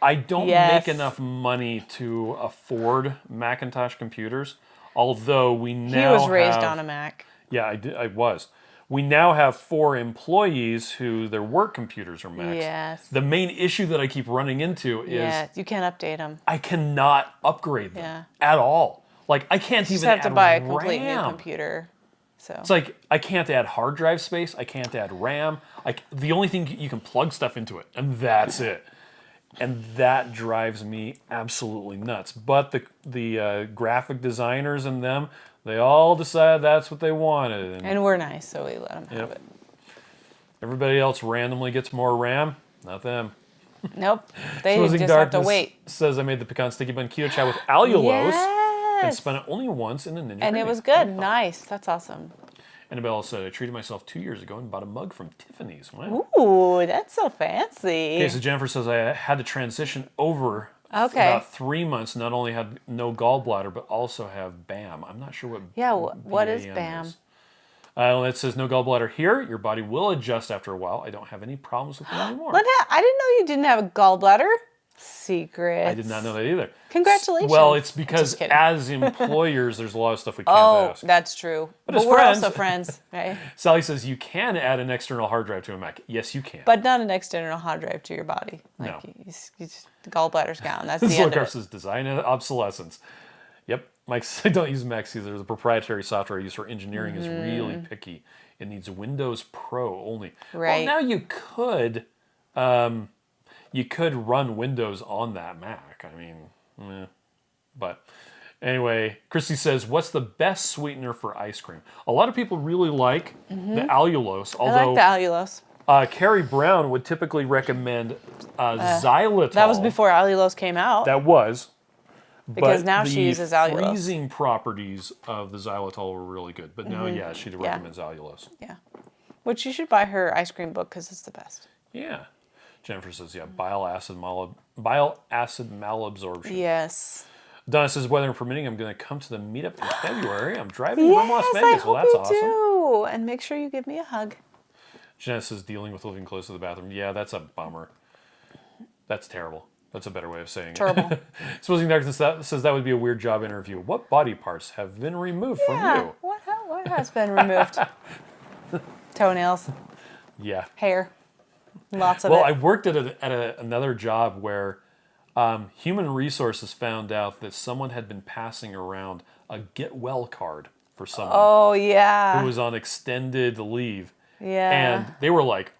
I don't Yes. make enough money to afford Macintosh computers, although we now He was raised have, on a Mac. Yeah, I was. We now have 4 employees who their work computers are Macs. Yes. The main issue that I keep running into is Yeah, you can't update them. I cannot upgrade them Yeah. at all. Like, I can't You just even have to add buy a complete new RAM. computer. So It's like I can't add hard drive space. I can't add RAM. The only thing you can plug stuff into it, and that's it. And that drives me absolutely nuts. But the graphic designers and them, they all decided that's what they wanted. and we're nice, so we let them have it. Everybody else randomly gets more RAM. Not them. Nope, they Exposing just have to Darkness wait. says I made the pecan sticky bun keto chow with allulose and Yes, spun it only once in the Ninja and it Grenade. was good. Nice, that's awesome. Annabelle said I treated myself 2 years ago and bought a mug from Tiffany's. Wow. Ooh, that's so fancy. Okay, so Jennifer says I had to transition over Okay. about 3 months. Not only had no gallbladder, but also have BAM. I'm not sure what. Yeah, what is BAM? is. It says no gallbladder here. Your body will adjust after a while. I don't have any problems with it anymore. Linda, I didn't know you didn't have a gallbladder. Secret. I did not know that either. Congratulations. Well, it's because Just kidding. as employers, there's a lot of stuff we can't Oh, ask. that's true. But as we're friends- also friends, right? Sally says you can add an external hard drive to a Mac. Yes, you can. But not an external hard drive to your body. Like No. the gallbladder's gone. That's the end of Slowcarp it. says design obsolescence. Yep. Mike says I don't use Macs either. The proprietary software I use for engineering is really picky. It needs Windows Pro only. Right. Well, now you could run Windows on that Mac. I mean, but anyway, Christy says, "What's the best sweetener for ice cream?" A lot of people really like the allulose, I although like the allulose. Carrie Brown would typically recommend xylitol. That was before allulose came out. That was. Because But now she uses allulose. The freezing properties of the xylitol were really good. But now, yeah, she recommends allulose. Yeah. Which you should buy her ice cream book because it's the best. Yeah. Jennifer says, yeah, bile acid malabsorption. Yes. Donna says, weather permitting, I'm going to come to the meetup in February. I'm driving from Las Yes, Vegas. I Well, hope that's you awesome. do. And make sure you give me a hug. Jeanette says, dealing with living close to the bathroom. Yeah, that's a bummer. That's terrible. That's a better way of saying Terrible. it. Exposing Darkness says that would be a weird job interview. What body parts have been removed from you? What has been removed? Toenails, Yeah. hair, lots of Well, it. I worked at another job where human resources found out that someone had been passing around a get well card for someone Oh yeah. who was on extended leave. Yeah. And they were like,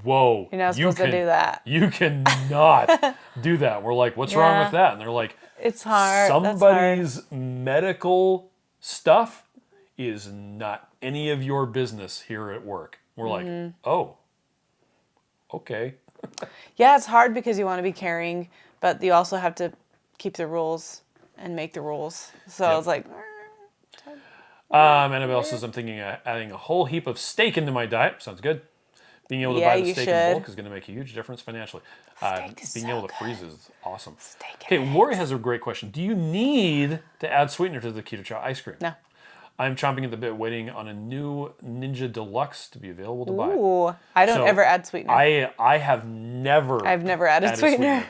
Whoa. You're not supposed to do that. You cannot do that. We're like, what's wrong with that? And they're like, it's hard. Somebody's medical stuff is not any of your business here at work. We're like, oh, okay. Yeah, it's hard because you want to be caring, but you also have to keep the rules and make the rules. So it's like... Annabelle says, I'm thinking of adding a whole heap of steak into my diet. Sounds good. Being able to buy the steak in bulk is going to make a huge difference financially. Being able to freeze is awesome. Okay, Lori has a great question. Do you need to add sweetener to the Keto Chow ice cream? No. I'm chomping at the bit waiting on a new Ninja Deluxe to be available to buy. Ooh, I don't ever add sweetener. I've never added sweetener.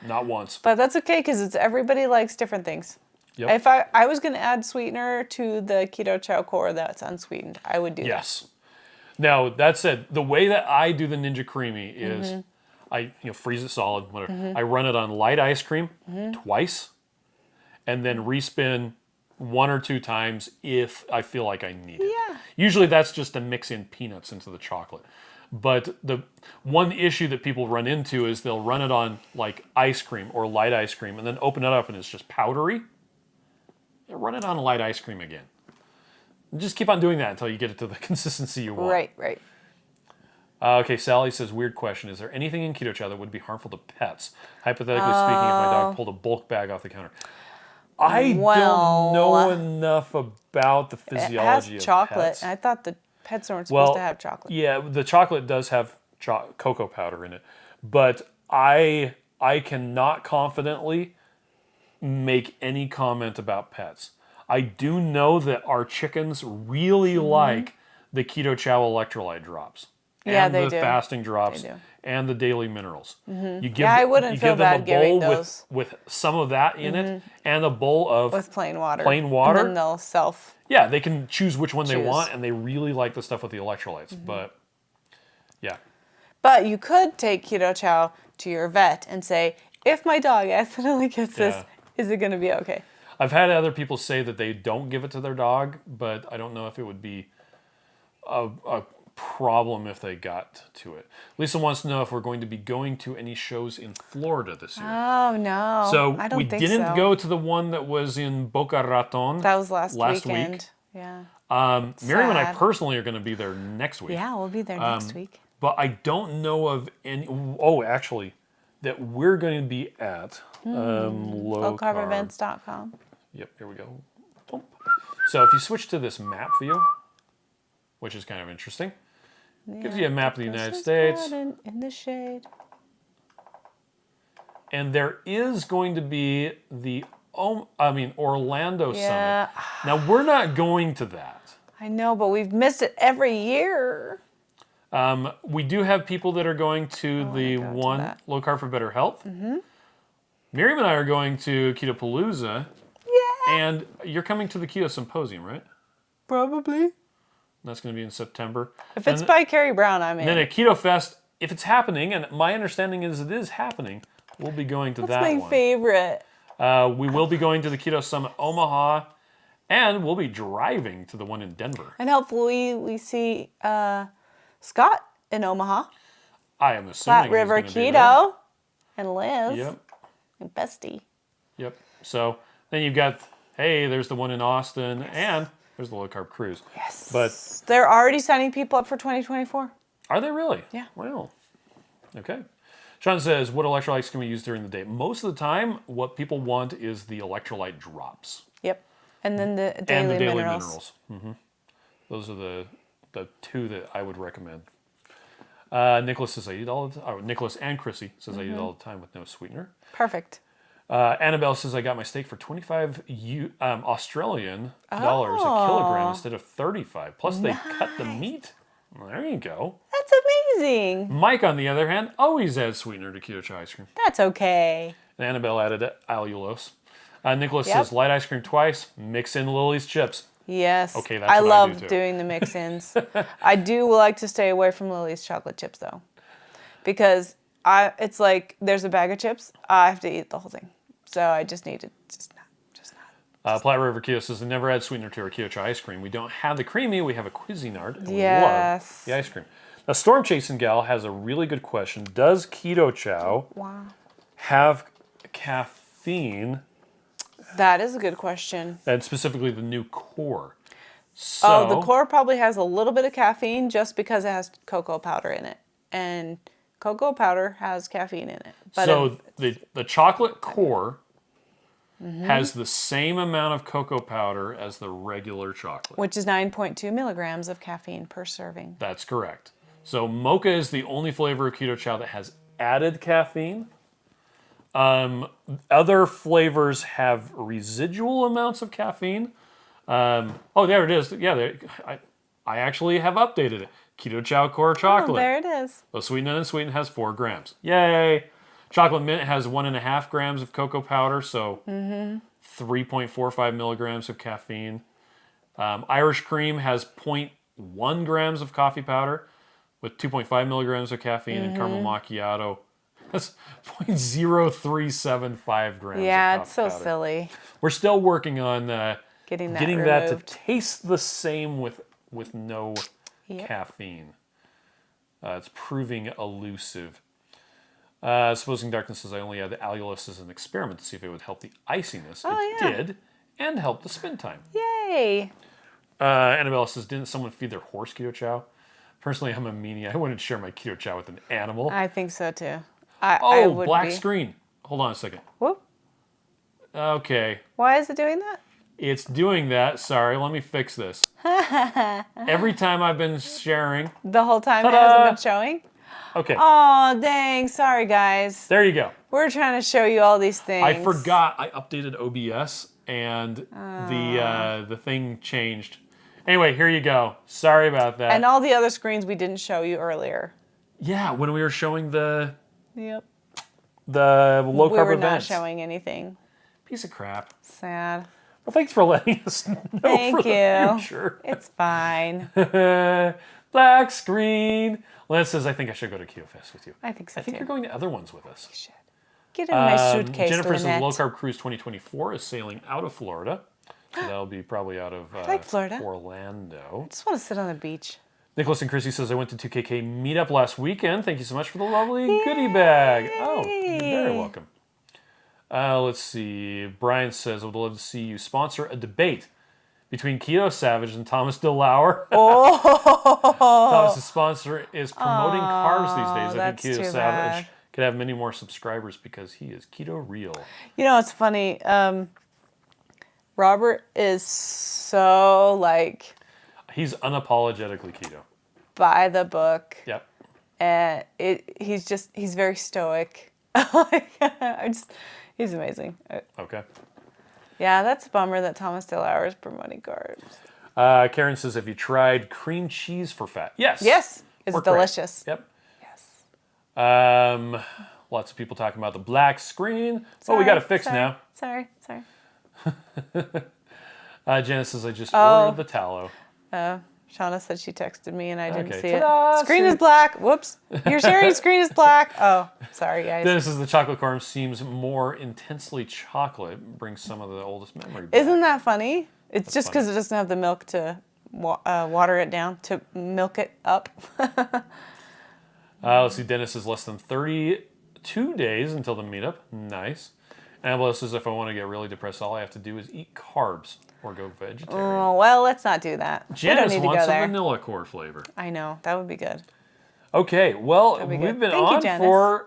Not once. But that's okay because everybody likes different things. Yep. If I was going to add sweetener to the Keto Chow core that's unsweetened, I would do that. Yes. Now, that said, the way that I do the Ninja Creamy is I freeze it solid, whatever. I run it on light ice cream twice and then respin 1 or 2 times if I feel like I need it. Yeah. Usually that's just to mix in peanuts into the chocolate. But the one issue that people run into is they'll run it on like ice cream or light ice cream and then open it up and it's just powdery. Run it on light ice cream again. Just keep on doing that until you get it to the consistency you want. Right. Okay, Sally says, weird question. Is there anything in Keto Chow that would be harmful to pets? Hypothetically speaking, if my dog pulled a bulk bag off the counter. I don't know enough about the physiology of chocolate. pets. I thought the pets weren't supposed to have chocolate. Yeah, the chocolate does have cocoa powder in it. But I cannot confidently make any comment about pets. I do know that our chickens really like the Keto Chow electrolyte drops. Yeah, and they the do. fasting drops and the daily minerals. You give, I wouldn't feel bad giving those. with some of that in it and a bowl of with plain water. And then they'll Yeah, they can choose which one they want, and they really like the stuff with the electrolytes. But yeah. But you could take Keto Chow to your vet and say, if my dog accidentally gets this, is it going to be okay? I've had other people say that they don't give it to their dog, but I don't know if it would be a problem if they got to it. Lisa wants to know if we're going to be going to any shows in Florida this year. Oh, no. So I don't we think didn't go to the one that was in Boca Raton. That was last weekend. Week. Yeah. Miriam and I personally are going to be there next week. Yeah, we'll be there next week. But I don't know of any... Oh, actually, that we're going to be at lowcarbevents.com. Yep, here we go. Boom. So if you switch to this map view, which is kind of interesting, gives you a map of the United States. In the shade. And there is going to be the Orlando Summit. Now, we're not going to that. I know, but we've missed it every year. We do have people that are going to Low Carb for Better Health. Miriam and I are going to Ketopalooza. Yeah. And you're coming to the Keto Symposium, right? Probably. That's going to be in September. If it's by Carrie Brown, I'm in. Then at Keto Fest, if it's happening, and my understanding is it is happening, we'll be going to that one. That's my favorite. We will be going to the Keto Summit Omaha, and we'll be driving to the one in Denver. And hopefully we see Scott in Omaha. I am assuming Flat River he's gonna be Keto and Liz. Yep. And Bestie. Yep. So then you've got, there's the one in Austin, and there's the Low Carb Cruise. Yes. But they're already signing people up for 2024. Are they really? Yeah. Wow. Okay. Sean says, what electrolytes can we use during the day? Most of the time, what people want is the electrolyte drops. Yep. And then the daily minerals. Those are the 2 that I would recommend. Nicholas says I eat all the time. Nicholas and Chrissy says I eat all the time with no sweetener. Perfect. Annabelle says I got my steak for 25 Australian dollars a kilogram instead of 35. Plus they cut the meat. There you go. That's amazing. Mike, on the other hand, always adds sweetener to Keto Chow ice cream. That's okay. And Annabelle added allulose. Nicholas says light ice cream twice, mix in Lily's chips. Yes. Okay, that's I what love I do too. doing the mix-ins. I do like to stay away from Lily's chocolate chips though, because it's like there's a bag of chips. I have to eat the whole thing, so I just need to just not. Platte River Keto says, I never add sweetener to our Keto Chow ice cream. We don't have the creamy, we have a Cuisinart. And Yes. we love the ice cream. A Storm Chasing Gal has a really good question. Does Keto Chow Wow. have caffeine, That is a good question. and specifically the new core? So, The core probably has a little bit of caffeine just because it has cocoa powder in it. And cocoa powder has caffeine in it. But so the chocolate core has the same amount of cocoa powder as the regular chocolate. which is 9.2 milligrams of caffeine per serving. That's correct. So mocha is the only flavor of Keto Chow that has added caffeine. Other flavors have residual amounts of caffeine. There it is. Yeah, I actually have updated it. Keto Chow Core Chocolate. Oh, there it is. So sweeten and unsweetened has 4 grams. Yay! Chocolate Mint has 1.5 grams of cocoa powder, so 3.45 milligrams of caffeine. Irish Cream has 0.1 grams of coffee powder with 2.5 milligrams of caffeine, and Caramel Macchiato has 0.0375 grams Yeah, of it's so coffee powder. silly. We're still working on Getting that that to removed. taste the same with no Yep. caffeine. It's proving elusive. Supposing Darkness says I only had the allulus as an experiment to see if it would help the iciness. It yeah. did, and help the spin time. Yay. Annabelle says, didn't someone feed their horse Keto Chow? Personally, I'm a meanie. I wouldn't share my Keto Chow with an animal. I think so too. I would black be. screen. Hold on a second. Whoop. Okay. Why is it doing that? It's doing that. Sorry, let me fix this. Every time I've been sharing. The whole time Ta-da! it hasn't been showing? Okay. Oh, dang. Sorry, guys. There you go. We're trying to show you all these things. I forgot I updated OBS and the thing changed. Anyway, here you go. Sorry about that. And all the other screens we didn't show you earlier. Yeah, when we were showing the Yep. low We carb were not events. showing anything. Piece of crap. Sad. Well, thanks for letting us know Thank for the you. future. It's fine. Black screen. Lance says, I think I should go to Keto Fest with you. I think so I think too. you're going to other ones with us. You should. Get in my suitcase, Jennifer says Lynette. Low Carb Cruise 2024 is sailing out of Florida. So that'll be probably out of like Florida. Orlando. I just want to sit on the beach. Nicholas and Chrissy says, I went to 2KK meetup last weekend. Thank you so much for the lovely goodie bag. Oh, you're very welcome. Let's see. Brian says, I would love to see you sponsor a debate between Keto Savage and Thomas DeLauer. Thomas's sponsor is promoting carbs these days. I think that's Keto too Savage bad. could have many more subscribers because he is keto real. You know, it's funny. Robert is so, like, He's unapologetically keto. by the book. Yep. And he's very stoic. He's amazing. Okay. Yeah, that's a bummer that Thomas DeLauer is promoting carbs. Karen says, have you tried cream cheese for fat? Yes. Yes, it's Worked great. delicious. Yep. Yes. Lots of people talking about the black screen. Oh, we got it fixed now. Sorry. Janice says, I just ordered the tallow. Shauna said she texted me and I didn't Okay, see ta-da! it. Screen See? is black. Whoops. Your sharing screen is black. Oh, sorry, guys. Dennis says the chocolate corn seems more intensely chocolate. Brings some of the oldest memory back. Isn't that funny? It's just funny. because it doesn't have the milk to water it down, to milk it up. Let's see. Dennis says less than 32 days until the meetup. Nice. Annabelle says if I want to get really depressed, all I have to do is eat carbs or go vegetarian. Oh, well, let's not do that. We don't Janice need to wants go a there. vanilla core flavor. I know. That would be good. Okay, well, That'd be we've good. been Thank you, on Janice. for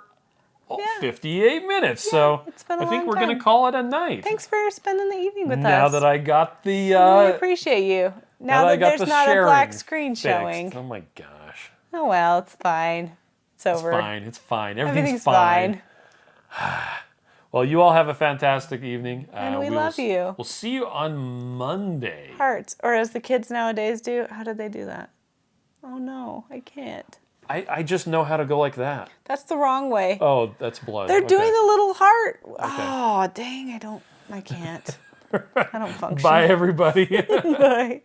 Yeah. 58 minutes, so it's been a I think long we're going time. to call it a night. Thanks for spending the evening with Now us. that I got the we appreciate you. Now I that got there's the not a sharing black screen fixed. showing. Oh my gosh. Oh, well, it's fine. It's over. It's fine. Everything's Everything's fine. fine. Well, you all have a fantastic evening. And we love you. We'll see you on Monday. Hearts. Or as the kids nowadays do. How did they do that? Oh, no. I can't. I just know how to go like that. That's the wrong way. Oh, that's blood. They're Okay. doing the little heart. Oh, dang. I can't. I don't function. Bye, everybody. Bye.